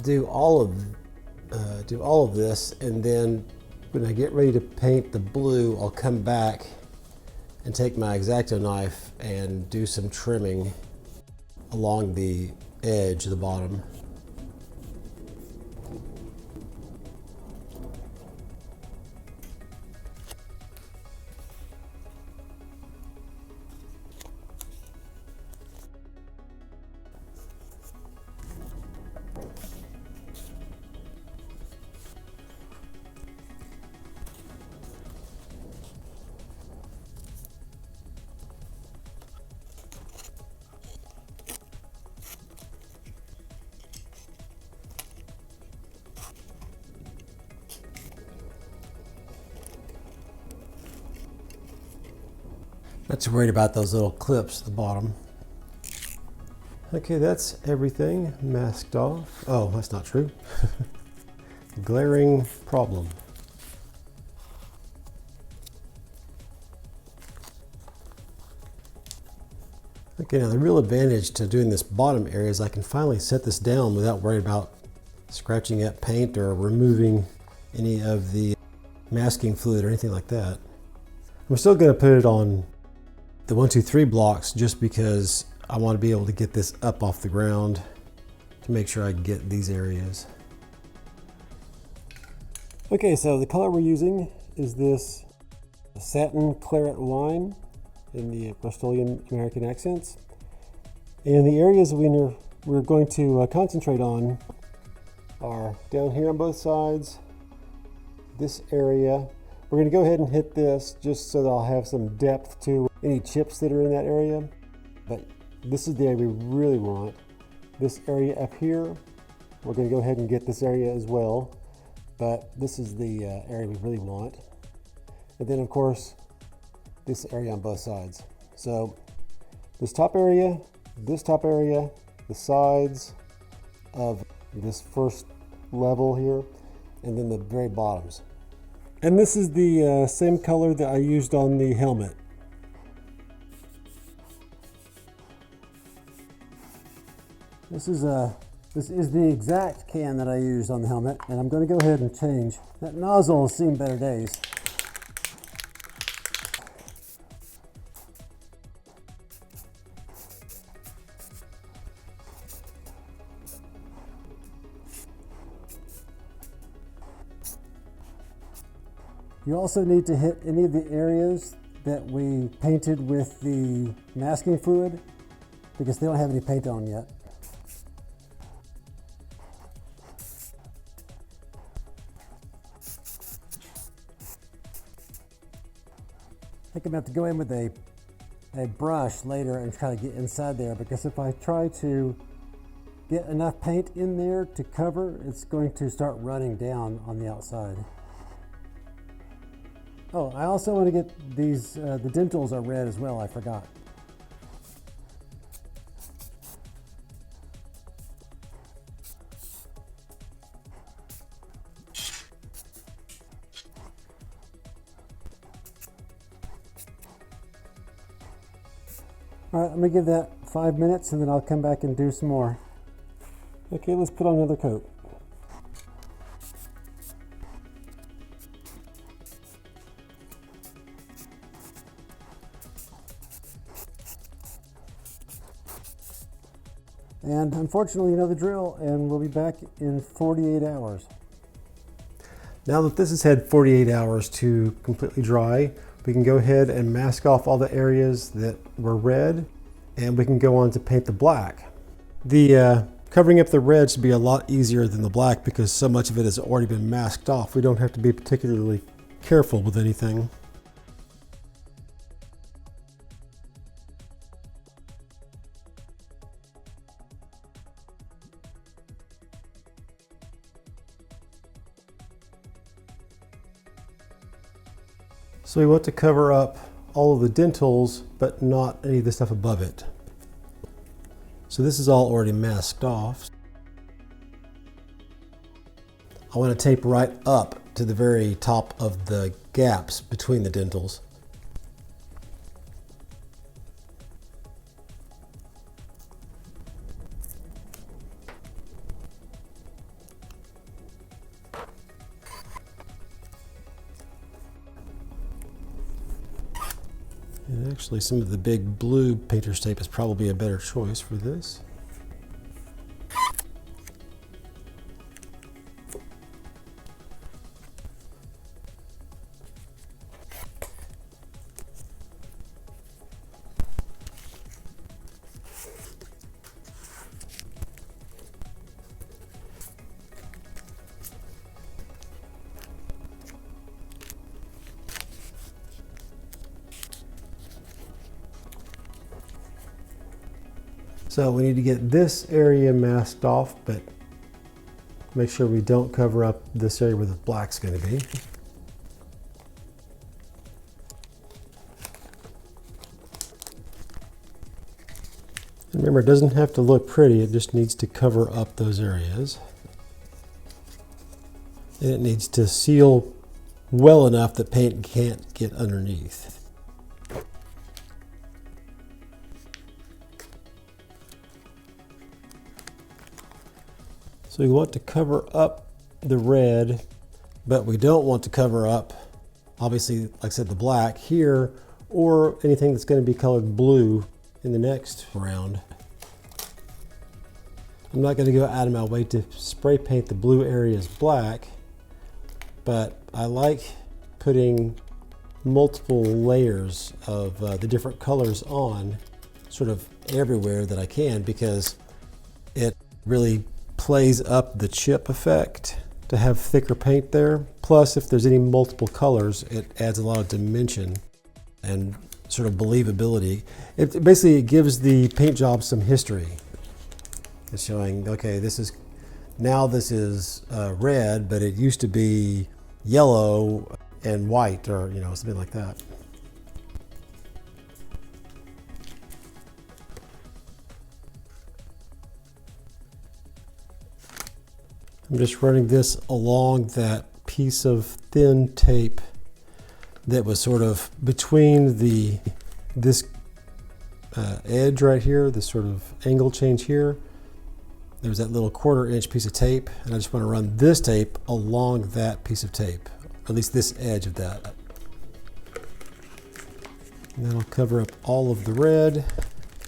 do all of this, and then when I get ready to paint the blue, I'll come back and take my X-Acto knife and do some trimming along the edge of the bottom. Not too worried about those little clips at the bottom. Okay, that's everything masked off. Oh, that's not true. Glaring problem. Okay, now the real advantage to doing this bottom area is I can finally set this down without worrying about scratching at paint or removing any of the masking fluid or anything like that. I'm still going to put it on the 1, 2, 3 blocks just because I want to be able to get this up off the ground to make sure I can get these areas. Okay, so the color we're using is this satin claret wine in the Bristolian American accents. And the areas we're going to concentrate on are down here on both sides, this area. We're going to go ahead and hit this just so that I'll have some depth to any chips that are in that area. But this is the area we really want. This area up here, we're going to go ahead and get this area as well. But this is the area we really want. And then of course, this area on both sides. So this top area, the sides of this first level here, and then the very bottoms. And this is the same color that I used on the helmet. This is the exact can that I used on the helmet, and I'm going to go ahead and change. That nozzle has seen better days. You also need to hit any of the areas that we painted with the masking fluid because they don't have any paint on yet. I think I'm going to have to go in with a brush later and try to get inside there, because if I try to get enough paint in there to cover, it's going to start running down on the outside. Oh, I also want to get these, the dentals are red as well, I forgot. All right, I'm gonna give that 5 minutes and then I'll come back and do some more. Okay, let's put on another coat. And unfortunately, you know the drill, and we'll be back in 48 hours. Now that this has had 48 hours to completely dry, we can go ahead and mask off all the areas that were red, and we can go on to paint the black. The covering up the red should be a lot easier than the black because so much of it has already been masked off. We don't have to be particularly careful with anything. So we want to cover up all of the dentals, but not any of the stuff above it. So this is all already masked off. I want to tape right up to the very top of the gaps between the dentals. And actually some of the big blue painter's tape is probably a better choice for this. So we need to get this area masked off, but make sure we don't cover up this area where the black's going to be. And remember, it doesn't have to look pretty, it just needs to cover up those areas. And it needs to seal well enough that paint can't get underneath. So we want to cover up the red, but we don't want to cover up, obviously, like I said, the black here, or anything that's going to be colored blue in the next round. I'm not going to go out of my way to spray paint the blue areas black, but I like putting multiple layers of the different colors on sort of everywhere that I can, because it really plays up the chip effect to have thicker paint there. Plus, if there's any multiple colors, it adds a lot of dimension and sort of believability. It basically gives the paint job some history. It's showing, okay, this is red, but it used to be yellow and white, or something like that. I'm just running this along that piece of thin tape that was sort of between this edge right here, this sort of angle change here. There was that little 1/4 inch piece of tape, and I just want to run this tape along that piece of tape, or at least this edge of that. And that'll cover up all of the red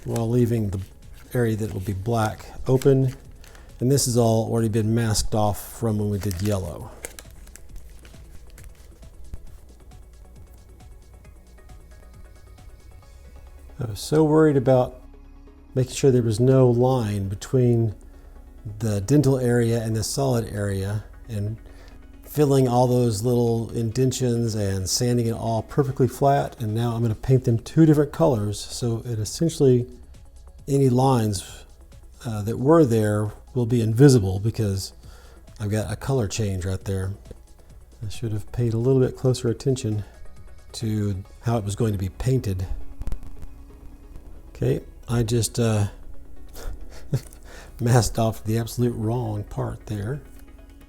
while leaving the area that will be black open. And this has all already been masked off from when we did yellow. I was so worried about making sure there was no line between the dental area and the solid area, and filling all those little indentions and sanding it all perfectly flat. And now I'm going to paint them 2 different colors, so it essentially, any lines that were there will be invisible because I've got a color change right there. I should have paid a little bit closer attention to how it was going to be painted. Okay, I just masked off the absolute wrong part there.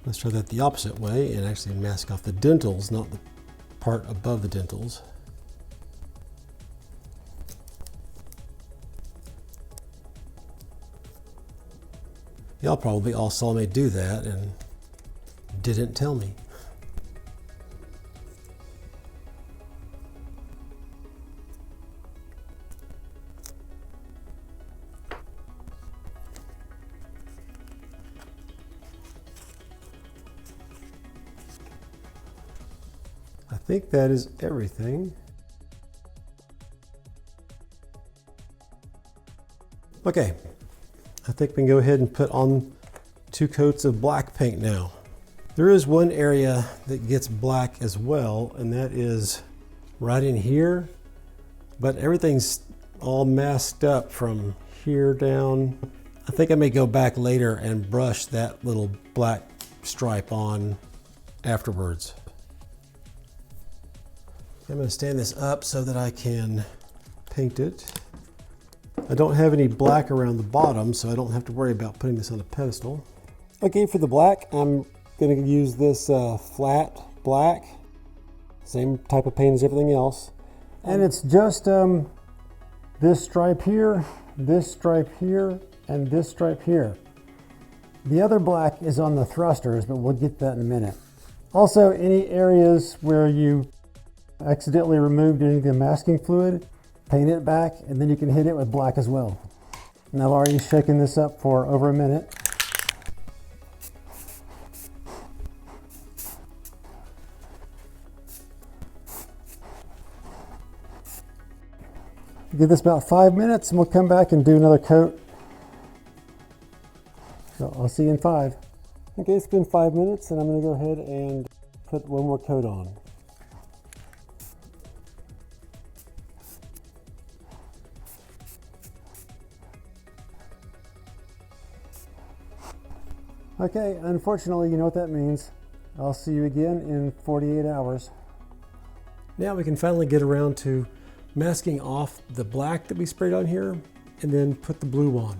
Let's try that the opposite way and actually mask off the dentals, not the part above the dentals. Y'all probably all saw me do that and didn't tell me. I think that is everything. Okay, I think we can go ahead and put on 2 coats of black paint now. There is one area that gets black as well, and that is right in here, but everything's all masked up from here down. I think I may go back later and brush that little black stripe on afterwards. I'm going to stand this up so that I can paint it. I don't have any black around the bottom, so I don't have to worry about putting this on a pedestal. Okay, for the black, I'm going to use this flat black. Same type of paint as everything else. And it's just this stripe here, and this stripe here. The other black is on the thrusters, but we'll get that in a minute. Also, any areas where you accidentally removed any of the masking fluid, paint it back, and then you can hit it with black as well. And I've already shaken this up for over a minute. Give this about 5 minutes and we'll come back and do another coat. So I'll see you in 5. Okay, it's been 5 minutes and I'm going to go ahead and put one more coat on. Okay, unfortunately, you know what that means. I'll see you again in 48 hours. Now we can finally get around to masking off the black that we sprayed on here and then put the blue on.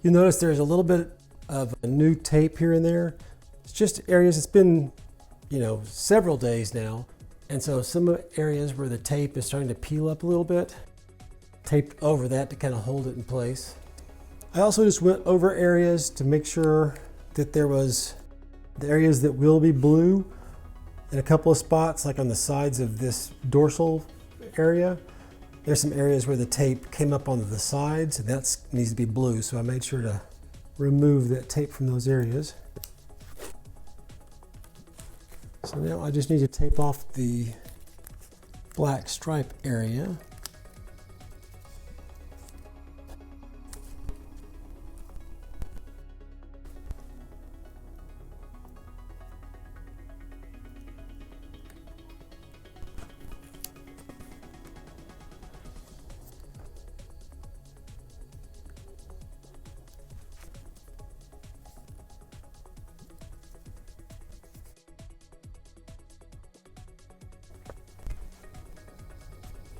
You'll notice there's a little bit of a new tape here and there. It's just areas, it's been, several days now. And so some areas where the tape is starting to peel up a little bit, taped over that to kind of hold it in place. I also just went over areas to make sure that there was the areas that will be blue in a couple of spots, like on the sides of this dorsal area. There's some areas where the tape came up on the sides and that needs to be blue, so I made sure to remove that tape from those areas. So now I just need to tape off the black stripe area.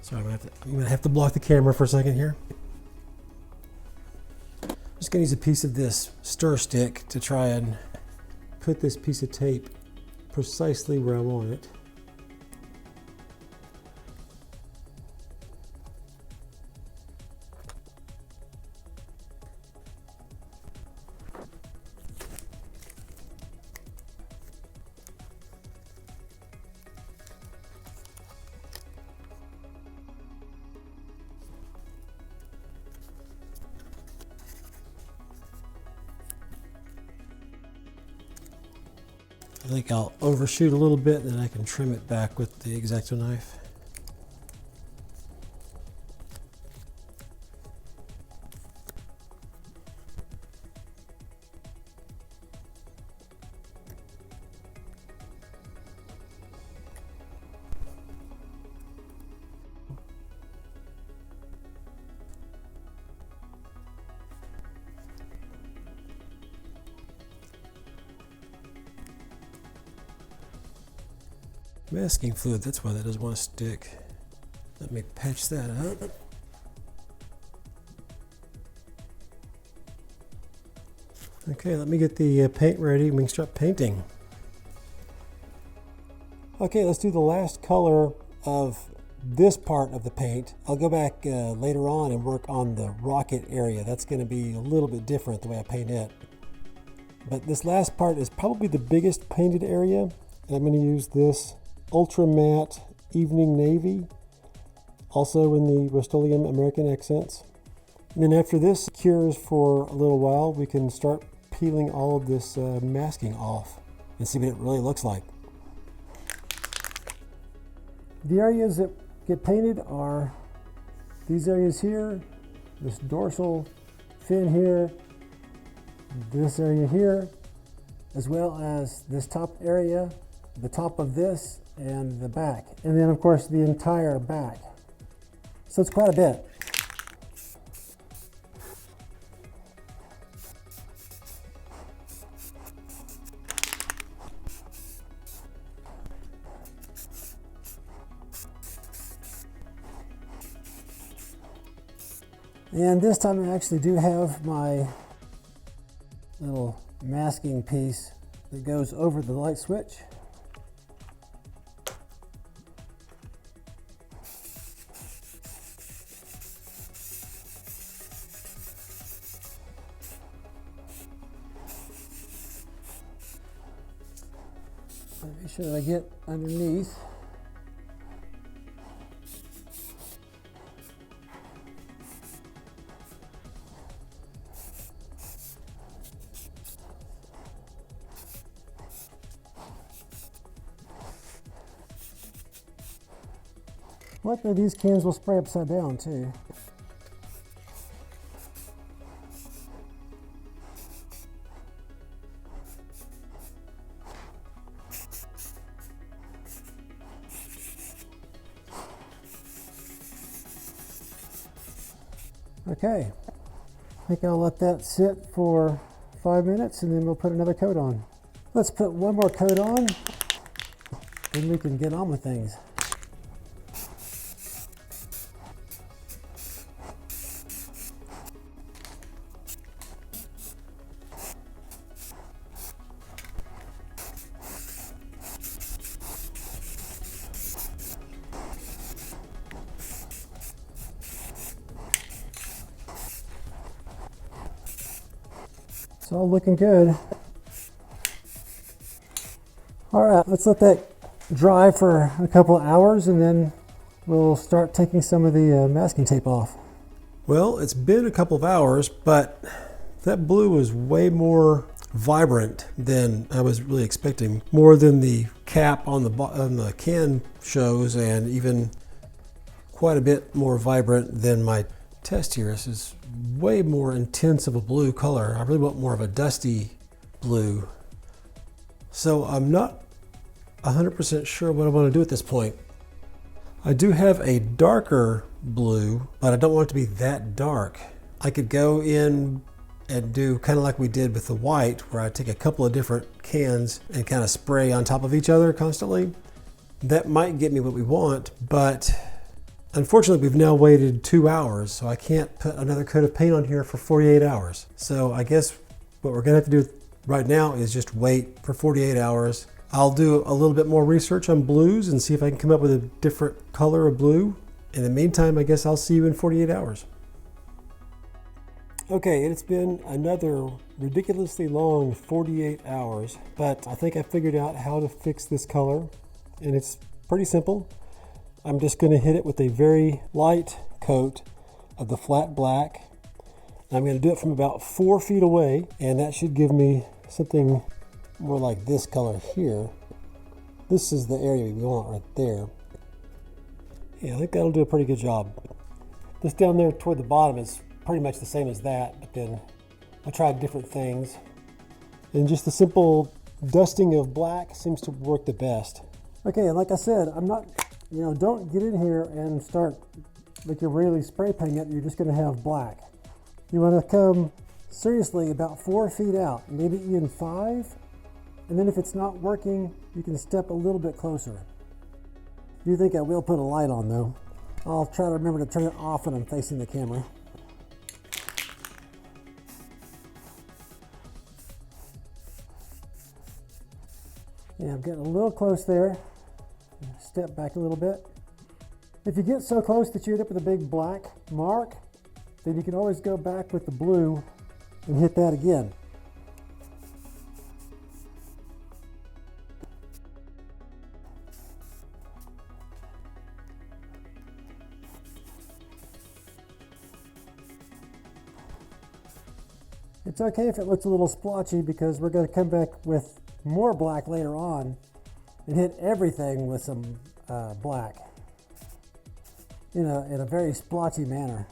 So I'm gonna have to block the camera for a second here. I'm just gonna use a piece of this stir stick to try and put this piece of tape precisely where I want it. I think I'll overshoot a little bit and then I can trim it back with the X-Acto knife. Masking fluid, that's why that doesn't want to stick. Let me patch that up. Okay, let me get the paint ready. We can start painting. Okay, let's do the last color of this part of the paint. I'll go back later on and work on the rocket area. That's going to be a little bit different the way I paint it. But this last part is probably the biggest painted area. And I'm going to use this Ultra Matte Evening Navy, also in the Rust-Oleum American Accents. And then after this cures for a little while, we can start peeling all of this masking off and see what it really looks like. The areas that get painted are these areas here, this dorsal fin here, this area here, as well as this top area, the top of this, and the back, and then of course the entire back. So it's quite a bit. And this time I actually do have my little masking piece that goes over the light switch. Make sure that I get underneath. Luckily these cans will spray upside down too. Okay, I think I'll let that sit for 5 minutes and then we'll put another coat on. Let's put one more coat on, then we can get on with things. It's all looking good. All right, let's let that dry for a couple of hours and then we'll start taking some of the masking tape off. Well, it's been a couple of hours, but that blue was way more vibrant than I was really expecting. More than the cap on the can shows, and even quite a bit more vibrant than my test here. This is way more intense of a blue color. I really want more of a dusty blue. So I'm not 100% sure what I want to do at this point. I do have a darker blue, but I don't want it to be that dark. I could go in and do kind of like we did with the white, where I take a couple of different cans and kind of spray on top of each other constantly. That might get me what we want, but unfortunately we've now waited 2 hours, so I can't put another coat of paint on here for 48 hours. So I guess what we're gonna have to do right now is just wait for 48 hours. I'll do a little bit more research on blues and see if I can come up with a different color of blue. In the meantime, I guess I'll see you in 48 hours. Okay, it's been another ridiculously long 48 hours, but I think I figured out how to fix this color, and it's pretty simple. I'm just going to hit it with a very light coat of the flat black. I'm going to do it from about 4 feet away, and that should give me something more like this color here. This is the area we want right there. Yeah, I think that'll do a pretty good job. This down there toward the bottom is pretty much the same as that, but then I tried different things. And just the simple dusting of black seems to work the best. Okay, and like I said, I'm not, don't get in here and start like you're really spray painting it. You're just going to have black. You want to come seriously about 4 feet out, maybe even 5. And then if it's not working, you can step a little bit closer. I do think I will put a light on though. I'll try to remember to turn it off when I'm facing the camera. Yeah, I'm getting a little close there. Step back a little bit. If you get so close that you end up with a big black mark, then you can always go back with the blue and hit that again. It's okay if it looks a little splotchy, because we're going to come back with more black later on and hit everything with some black in a very splotchy manner.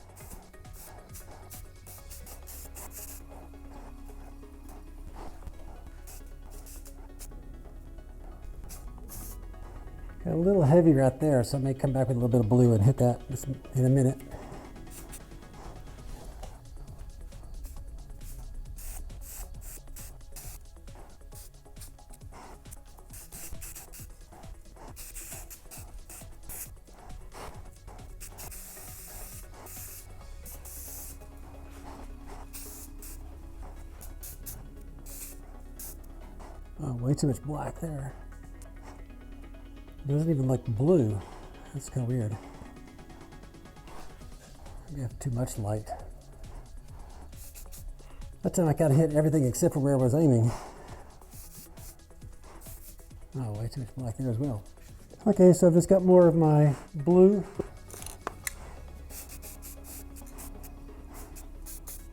Got a little heavy right there, so I may come back with a little bit of blue and hit that in a minute. way too much black there. It doesn't even look blue. That's kind of weird. Maybe I have too much light. That time I kind of hit everything except for where I was aiming. Oh, way too much black there as well. Okay, so I've just got more of my blue.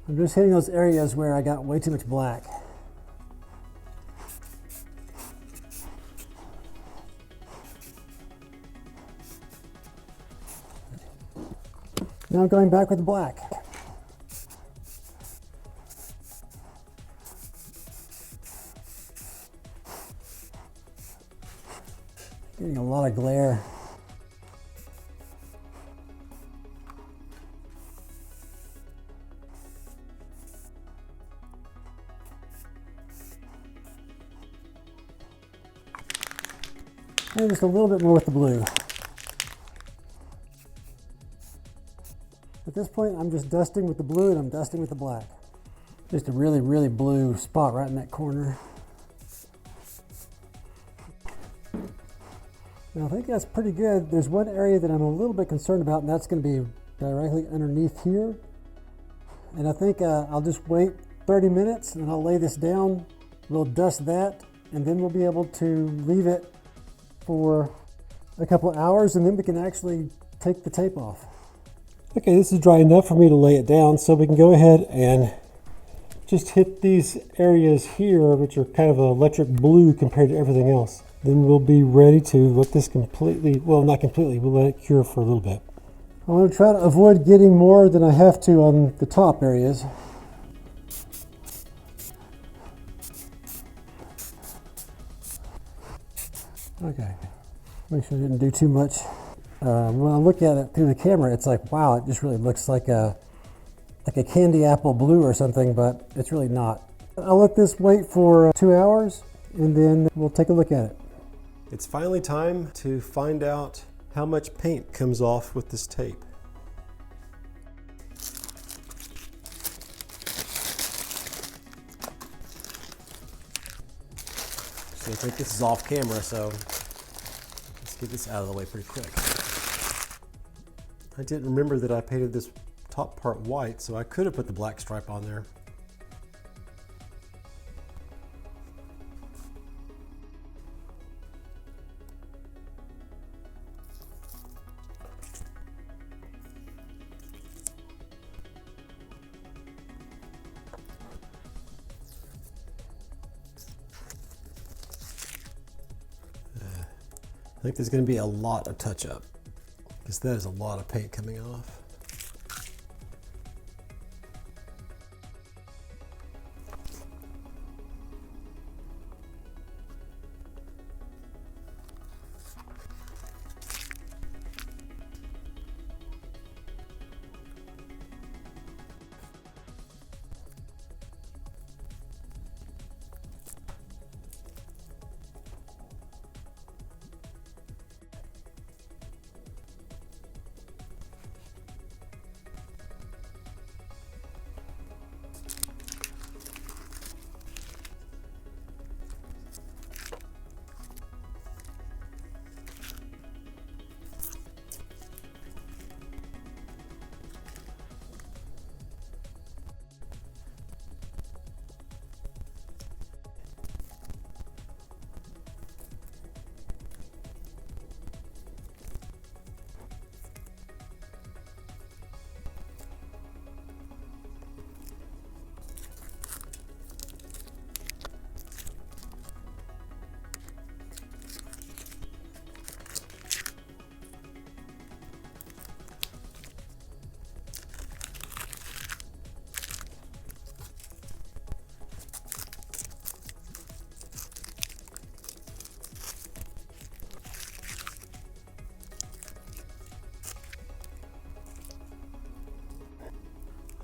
I'm just hitting those areas where I got way too much black. Now I'm going back with the black. Getting a lot of glare. And just a little bit more with the blue. At this point, I'm just dusting with the blue and I'm dusting with the black. Just a really, really blue spot right in that corner. And I think that's pretty good. There's one area that I'm a little bit concerned about, and that's going to be directly underneath here. And I think I'll just wait 30 minutes and I'll lay this down. We'll dust that, and then we'll be able to leave it for a couple of hours, and then we can actually take the tape off. Okay, this is dry enough for me to lay it down, so we can go ahead and just hit these areas here, which are kind of an electric blue compared to everything else. Then we'll be ready to let this completely, well, not completely, we'll let it cure for a little bit. I want to try to avoid getting more than I have to on the top areas. Okay, make sure I didn't do too much. When I look at it through the camera, it's like, wow, it just really looks like a candy apple blue or something, but it's really not. I'll let this wait for 2 hours, and then we'll take a look at it. It's finally time to find out how much paint comes off with this tape. So I think this is off camera, so let's get this out of the way pretty quick. I didn't remember that I painted this top part white, so I could have put the black stripe on there. I think there's going to be a lot of touch-up, because that is a lot of paint coming off.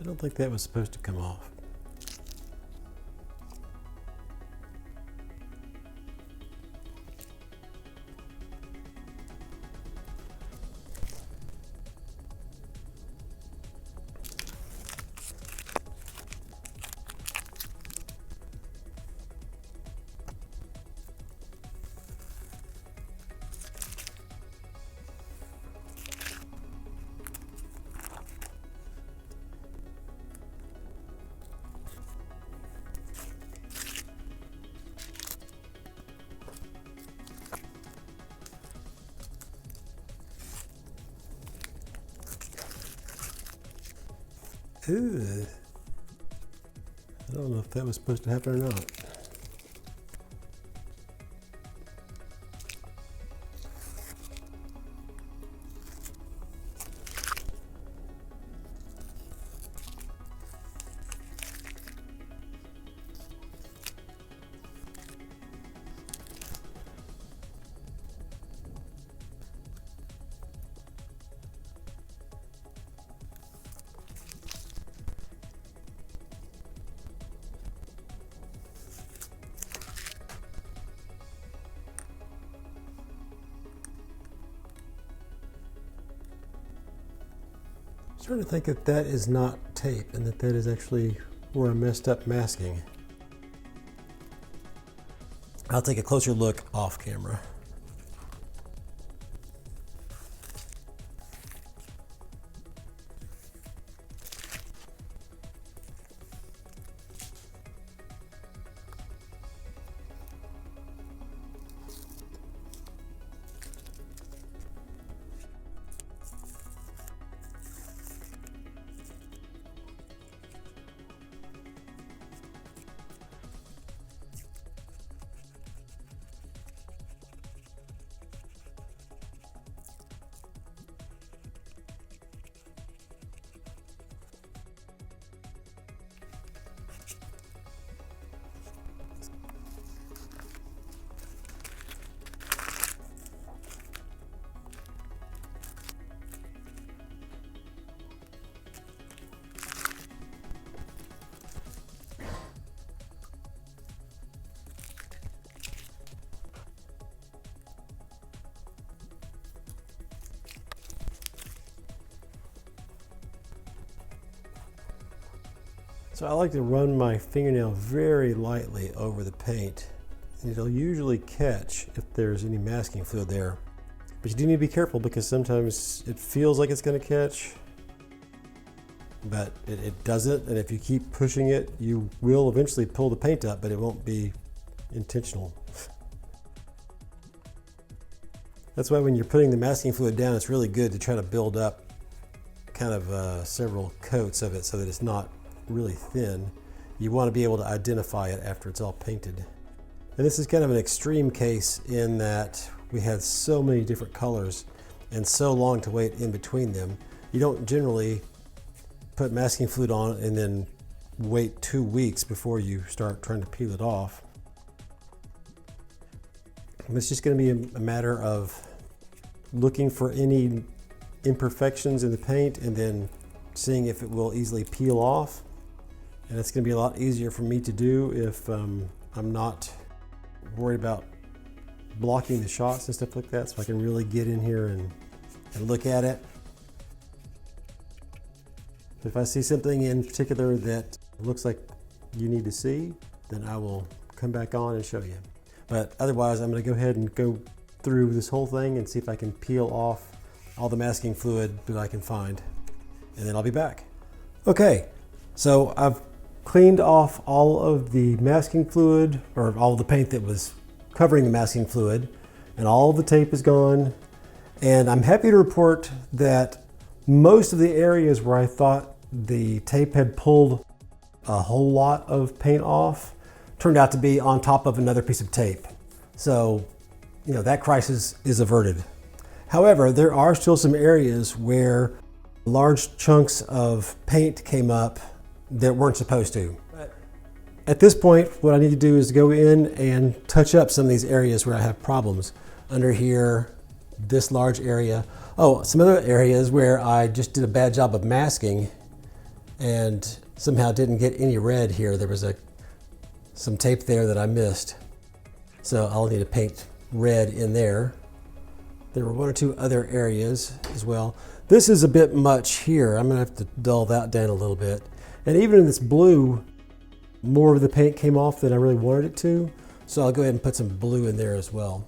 I don't think that was supposed to come off. Ugh. I don't know if that was supposed to happen or not. I'm starting to think that that is not tape and that that is actually where I messed up masking. I'll take a closer look off camera. So I like to run my fingernail very lightly over the paint, and it'll usually catch if there's any masking fluid there. But you do need to be careful because sometimes it feels like it's going to catch, but it doesn't, and if you keep pushing it, you will eventually pull the paint up, but it won't be intentional. That's why when you're putting the masking fluid down, it's really good to try to build up kind of several coats of it so that it's not really thin. You want to be able to identify it after it's all painted. And this is kind of an extreme case in that we had so many different colors and so long to wait in between them. You don't generally put masking fluid on and then wait 2 weeks before you start trying to peel it off. It's just going to be a matter of looking for any imperfections in the paint and then seeing if it will easily peel off. And it's going to be a lot easier for me to do if I'm not worried about blocking the shots and stuff like that, so I can really get in here and look at it. If I see something in particular that looks like you need to see, then I will come back on and show you. But otherwise, I'm going to go ahead and go through this whole thing and see if I can peel off all the masking fluid that I can find, and then I'll be back. Okay, so I've cleaned off all of the masking fluid, or all of the paint that was covering the masking fluid, and all of the tape is gone. And I'm happy to report that most of the areas where I thought the tape had pulled a whole lot of paint off turned out to be on top of another piece of tape. So, you know, that crisis is averted. However, there are still some areas where large chunks of paint came up that weren't supposed to. At this point, what I need to do is go in and touch up some of these areas where I have problems. Under here, this large area. Oh, some other areas where I just did a bad job of masking and somehow didn't get any red here. There was some tape there that I missed. So I'll need to paint red in there. There were one or two other areas as well. This is a bit much here. I'm gonna have to dull that down a little bit. And even in this blue, more of the paint came off than I really wanted it to. So I'll go ahead and put some blue in there as well.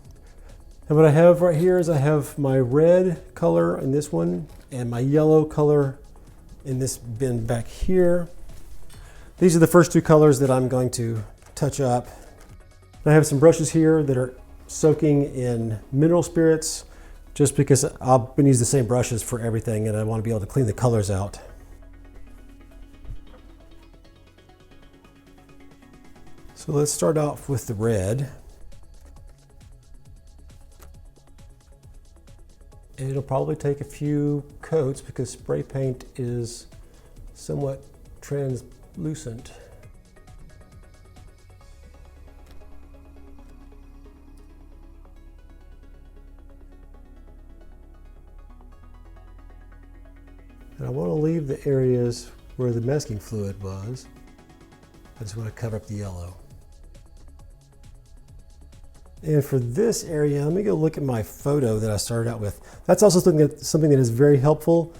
And what I have right here is I have my red color in this one and my yellow color in this bin back here. These are the first two colors that I'm going to touch up. I have some brushes here that are soaking in mineral spirits just because I'm going to use the same brushes for everything and I want to be able to clean the colors out. So let's start off with the red. It'll probably take a few coats because spray paint is somewhat translucent. And I want to leave the areas where the masking fluid was. I just want to cover up the yellow. And for this area, let me go look at my photo that I started out with. That's also something that is very helpful.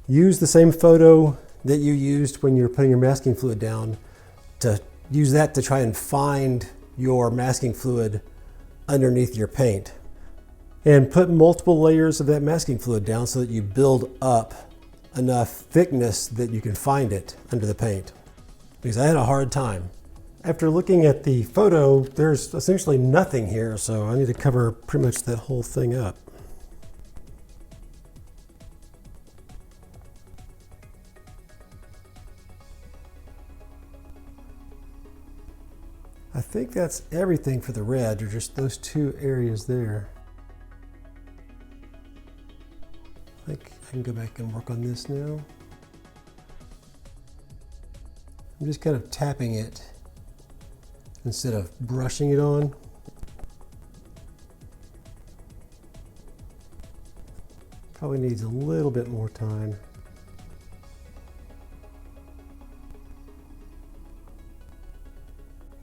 Use the same photo that you used when you're putting your masking fluid down, to use that to try and find your masking fluid underneath your paint. And put multiple layers of that masking fluid down so that you build up enough thickness that you can find it under the paint. Because I had a hard time. After looking at the photo, there's essentially nothing here, so I need to cover pretty much that whole thing up. I think that's everything for the red, or just those two areas there. I think I can go back and work on this now. I'm just kind of tapping it instead of brushing it on. Probably needs a little bit more time.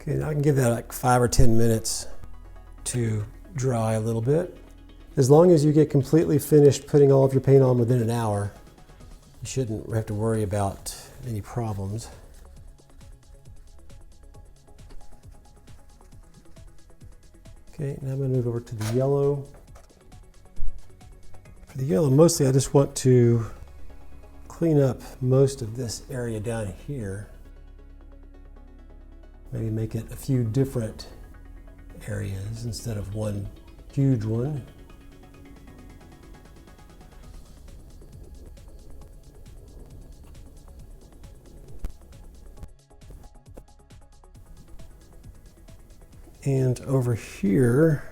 Okay, now I can give that like 5 or 10 minutes to dry a little bit. As long as you get completely finished putting all of your paint on within an hour, you shouldn't have to worry about any problems. Okay, now I'm going to move over to the yellow. For the yellow, mostly I just want to clean up most of this area down here. Maybe make it a few different areas instead of one huge one. And over here,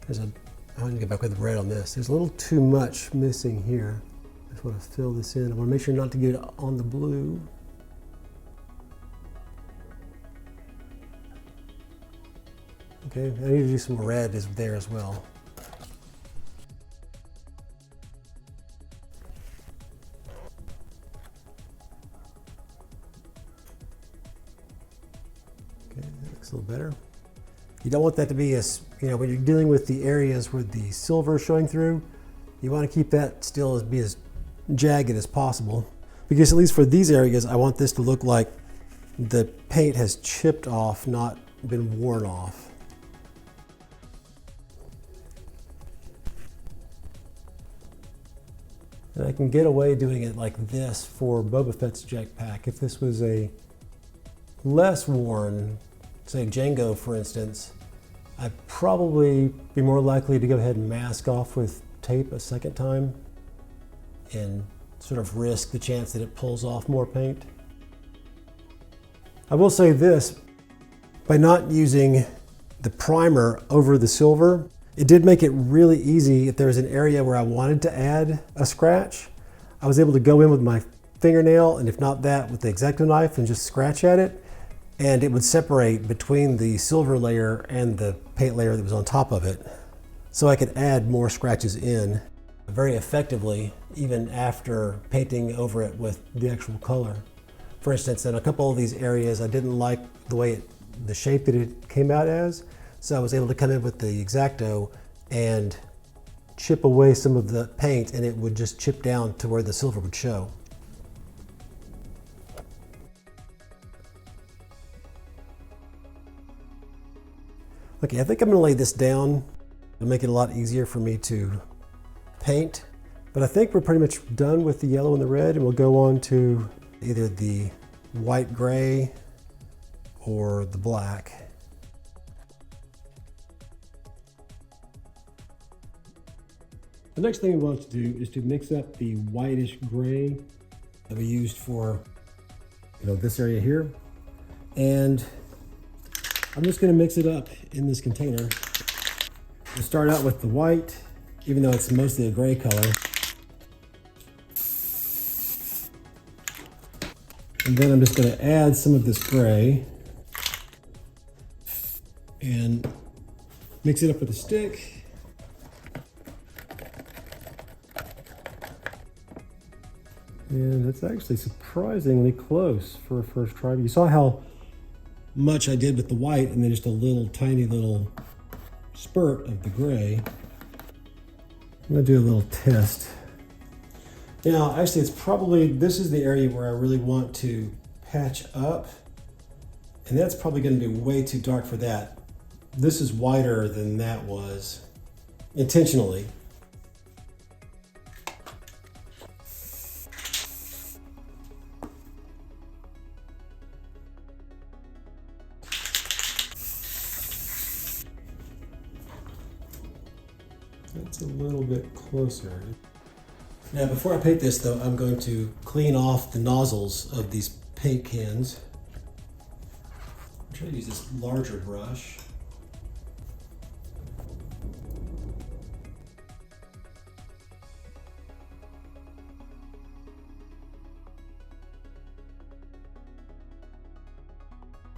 I want to get back with red on this. There's a little too much missing here. I just want to fill this in. I want to make sure not to get it on the blue. Okay, I need to do some red there as well. Okay, that looks a little better. You don't want that to be as, when you're dealing with the areas where the silver is showing through, you want to keep that still be as jagged as possible. Because at least for these areas, I want this to look like the paint has chipped off, not been worn off. And I can get away doing it like this for Boba Fett's Jet Pack. If this was a less worn, say Django for instance, I'd probably be more likely to go ahead and mask off with tape a second time and sort of risk the chance that it pulls off more paint. I will say this, by not using the primer over the silver, it did make it really easy. If there was an area where I wanted to add a scratch, I was able to go in with my fingernail, and if not that, with the X-Acto knife, and just scratch at it, and it would separate between the silver layer and the paint layer that was on top of it. So I could add more scratches in very effectively, even after painting over it with the actual color. For instance, in a couple of these areas, I didn't like the way the shape that it came out as, so I was able to come in with the X-Acto and chip away some of the paint, and it would just chip down to where the silver would show. Okay, I think I'm going to lay this down to make it a lot easier for me to paint. But I think we're pretty much done with the yellow and the red, and we'll go on to either the white gray or the black. The next thing we want to do is to mix up the whitish gray that we used for this area here, and I'm just going to mix it up in this container. We'll start out with the white, even though it's mostly a gray color. And then I'm just going to add some of this gray and mix it up with a stick. And it's actually surprisingly close for a first try. You saw how much I did with the white and then just a little tiny little spurt of the gray. I'm gonna do a little test. Now, actually it's probably, this is the area where I really want to patch up, and that's probably gonna be way too dark for that. This is whiter than that was, intentionally. That's a little bit closer. Now, before I paint this though, I'm going to clean off the nozzles of these paint cans. I'm trying to use this larger brush.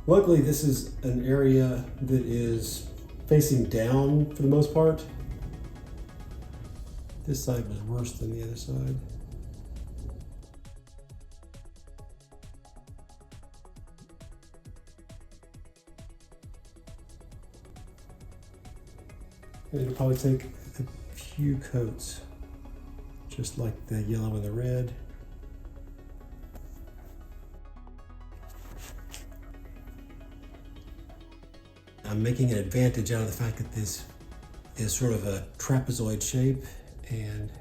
Luckily, this is an area that is facing down for the most part. This side was worse than the other side. And it'll probably take a few coats, just like the yellow and the red. I'm making an advantage out of the fact that this is sort of a trapezoid shape, and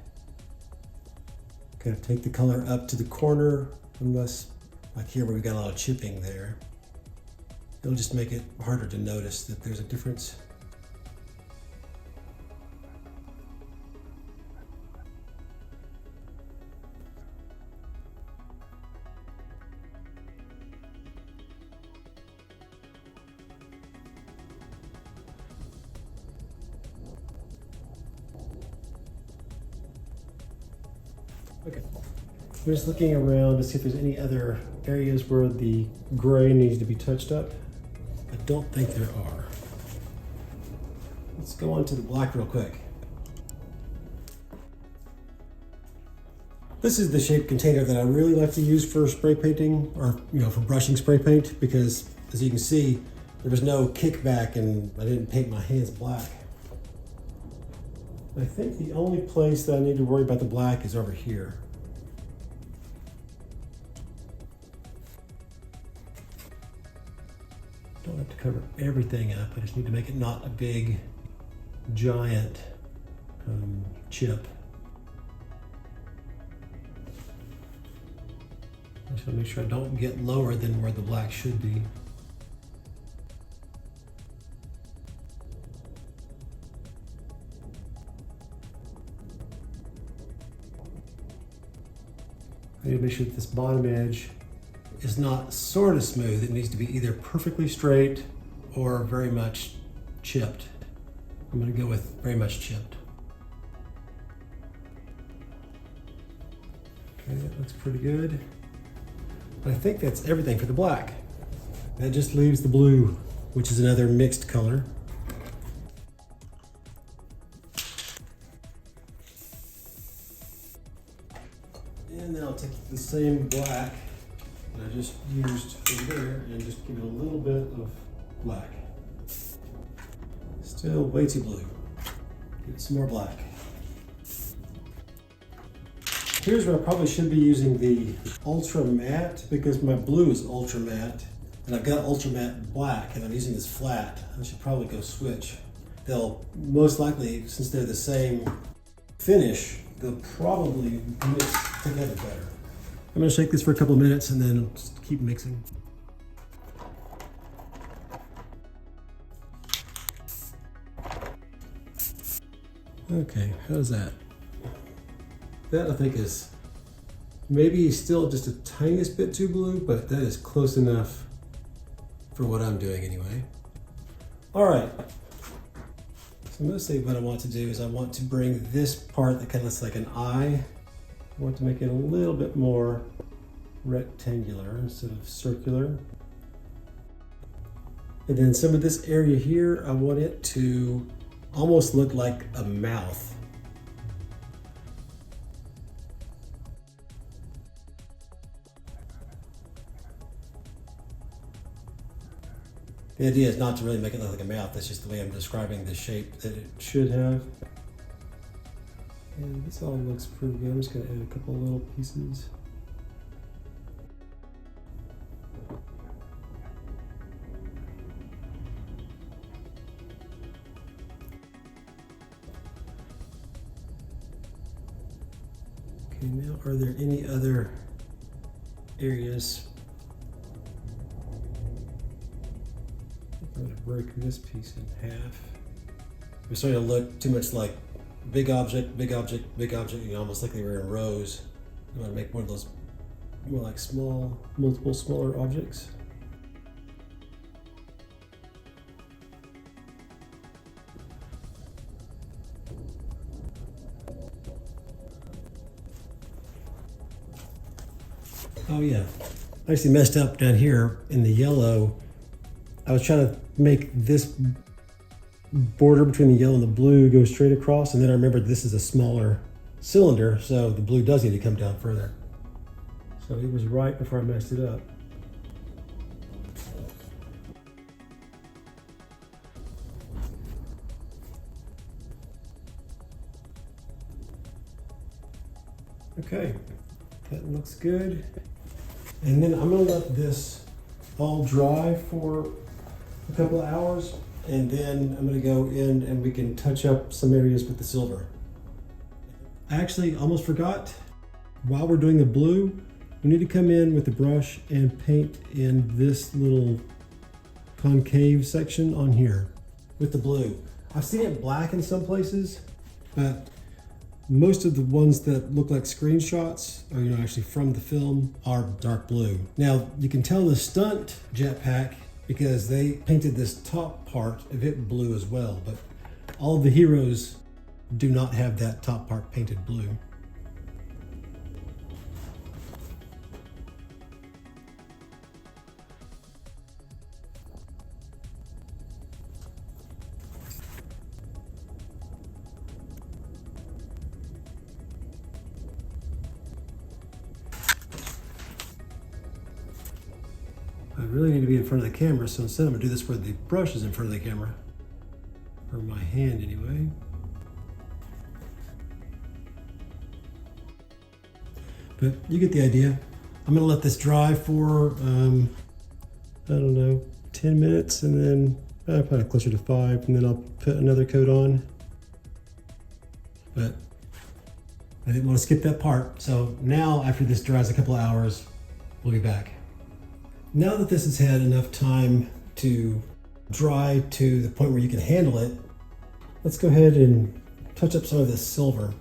kind of take the color up to the corner, unless like here where we've got a lot of chipping there. It'll just make it harder to notice that there's a difference. Okay, I'm just looking around to see if there's any other areas where the gray needs to be touched up. I don't think there are. Let's go on to the black real quick. This is the shape container that I really like to use for spray painting, or for brushing spray paint, because as you can see, there was no kickback and I didn't paint my hands black. I think the only place that I need to worry about the black is over here. Don't have to cover everything up. I just need to make it not a big, giant chip. I just want to make sure I don't get lower than where the black should be. I need to make sure that this bottom edge is not sort of smooth. It needs to be either perfectly straight or very much chipped. I'm going to go with very much chipped. Okay, that looks pretty good. I think that's everything for the black. That just leaves the blue, which is another mixed color. And then I'll take the same black that I just used over there and just give it a little bit of black. Still way too blue. Give it some more black. Here's where I probably should be using the ultra matte, because my blue is ultra matte and I've got ultra matte black and I'm using this flat. I should probably go switch. They'll most likely, since they're the same finish, they'll probably mix together better. I'm gonna shake this for a couple of minutes and then just keep mixing. Okay, how's that? That I think is maybe still just a tiniest bit too blue, but that is close enough for what I'm doing anyway. All right. So mostly what I want to do is I want to bring this part that kind of looks like an eye, I want to make it a little bit more rectangular instead of circular. And then some of this area here, I want it to almost look like a mouth. The idea is not to really make it look like a mouth, that's just the way I'm describing the shape that it should have. And this all looks pretty good. I'm just going to add a couple little pieces. Okay, now are there any other areas? I'm going to break this piece in half. We're starting to look too much like big object, big object, big object, you know, almost like they were in rows. I want to make one of those more like small, multiple smaller objects. Oh yeah, I actually messed up down here in the yellow. I was trying to make this border between the yellow and the blue go straight across, and then I remembered this is a smaller cylinder, so the blue does need to come down further. So it was right before I messed it up. Okay, that looks good. And then I'm gonna let this all dry for a couple of hours, and then I'm gonna go in and we can touch up some areas with the silver. I actually almost forgot, while we're doing the blue, we need to come in with the brush and paint in this little concave section on here with the blue. I've seen it black in some places, but most of the ones that look like screenshots, or actually from the film, are dark blue. Now you can tell the stunt jetpack because they painted this top part of it blue as well, but all of the heroes do not have that top part painted blue. I really need to be in front of the camera, so instead I'm gonna do this where the brush is in front of the camera. Or my hand anyway. But you get the idea. I'm gonna let this dry for, I don't know, 10 minutes, and then probably closer to 5, and then I'll put another coat on. But I didn't want to skip that part. So now after this dries a couple of hours, we'll be back. Now that this has had enough time to dry to the point where you can handle it, let's go ahead and touch up some of this silver.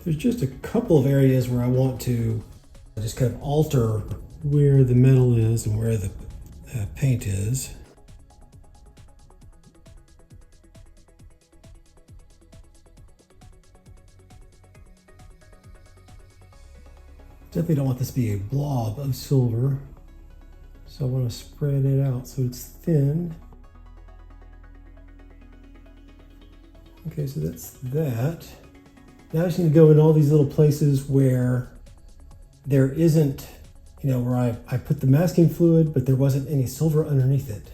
There's just a couple of areas where I want to just kind of alter where the metal is and where the paint is. Definitely don't want this to be a blob of silver. So I want to spread it out so it's thin. Okay, so that's that. Now I just need to go in all these little places where there isn't, where I put the masking fluid, but there wasn't any silver underneath it.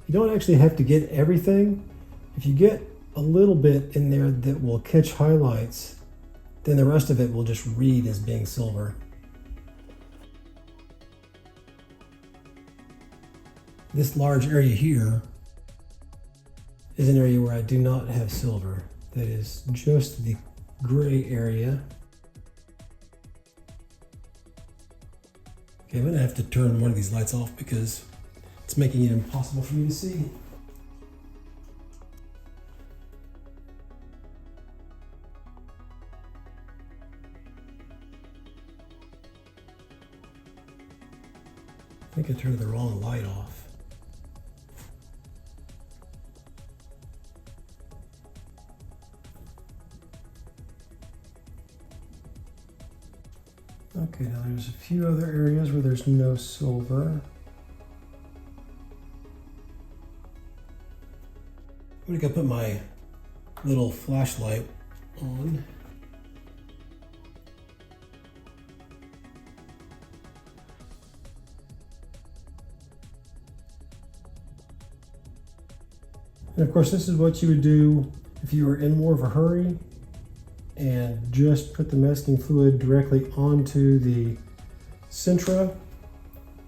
You don't actually have to get everything. If you get a little bit in there that will catch highlights, then the rest of it will just read as being silver. This large area here is an area where I do not have silver. That is just the gray area. Okay, I'm gonna have to turn one of these lights off because it's making it impossible for me to see. I think I turned the wrong light off. Okay, now there's a few other areas where there's no silver. I'm gonna go put my little flashlight on. And of course, this is what you would do if you were in more of a hurry and just put the masking fluid directly onto the Sintra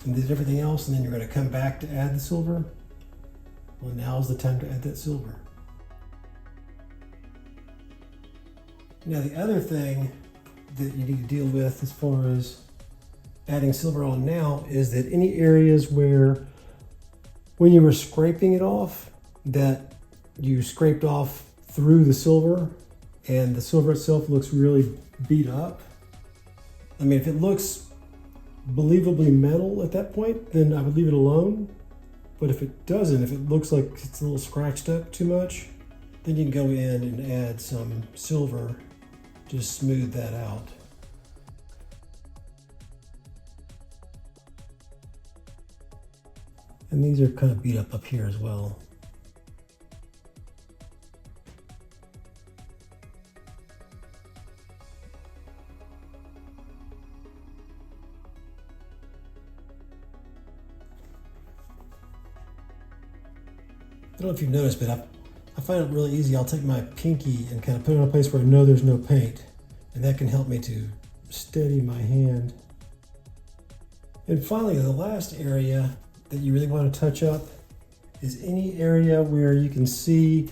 and did everything else, and then you're going to come back to add the silver. Well, now's the time to add that silver. Now, the other thing that you need to deal with as far as adding silver on now is that any areas where when you were scraping it off, that you scraped off through the silver and the silver itself looks really beat up. I mean, if it looks believably metal at that point, then I would leave it alone. But if it doesn't, if it looks like it's a little scratched up too much, then you can go in and add some silver, just smooth that out. And these are kind of beat up here as well. I don't know if you've noticed, but I find it really easy. I'll take my pinky and kind of put it in a place where I know there's no paint, and that can help me to steady my hand. And finally, the last area that you really want to touch up is any area where you can see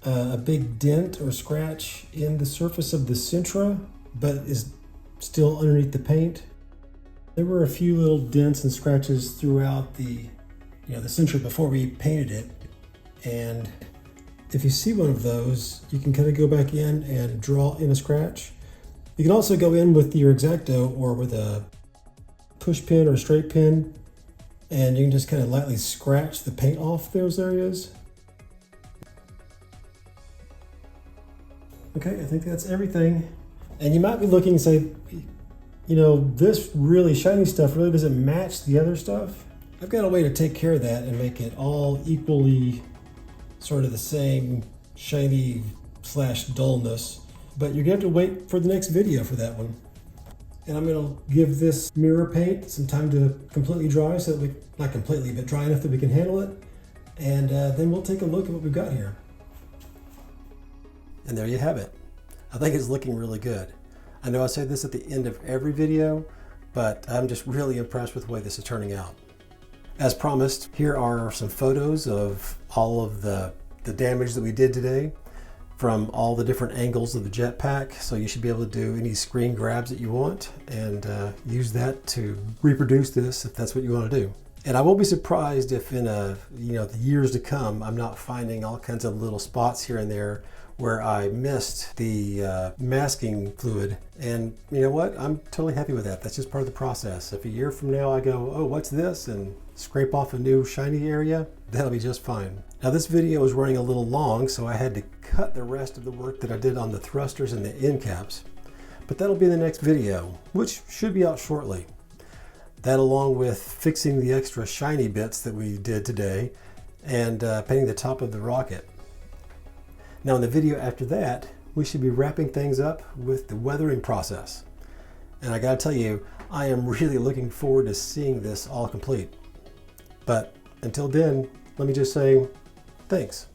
a big dent or scratch in the surface of the Sintra, but is still underneath the paint. There were a few little dents and scratches throughout the Sintra before we painted it. And if you see one of those, you can kind of go back in and draw in a scratch. You can also go in with your X-Acto or with a push pin or a straight pin, and you can just kind of lightly scratch the paint off those areas. Okay, I think that's everything. And you might be looking and say, this really shiny stuff really doesn't match the other stuff. I've got a way to take care of that and make it all equally sort of the same shiny / dullness, but you're going to have to wait for the next video for that one. And I'm going to give this mirror paint some time to completely dry, so that we, not completely, but dry enough that we can handle it. And then we'll take a look at what we've got here. And there you have it. I think it's looking really good. I know I say this at the end of every video, but I'm just really impressed with the way this is turning out. As promised, here are some photos of all of the damage that we did today from all the different angles of the jetpack. So you should be able to do any screen grabs that you want and use that to reproduce this if that's what you want to do. And I won't be surprised if in the years to come, I'm not finding all kinds of little spots here and there where I missed the masking fluid. And you know what? I'm totally happy with that. That's just part of the process. If a year from now I go, oh, what's this? And scrape off a new shiny area, that'll be just fine. Now this video is running a little long, so I had to cut the rest of the work that I did on the thrusters and the end caps. But that'll be the next video, which should be out shortly. That along with fixing the extra shiny bits that we did today and painting the top of the rocket. Now in the video after that, we should be wrapping things up with the weathering process. And I gotta tell you, I am really looking forward to seeing this all complete. But until then, let me just say thanks.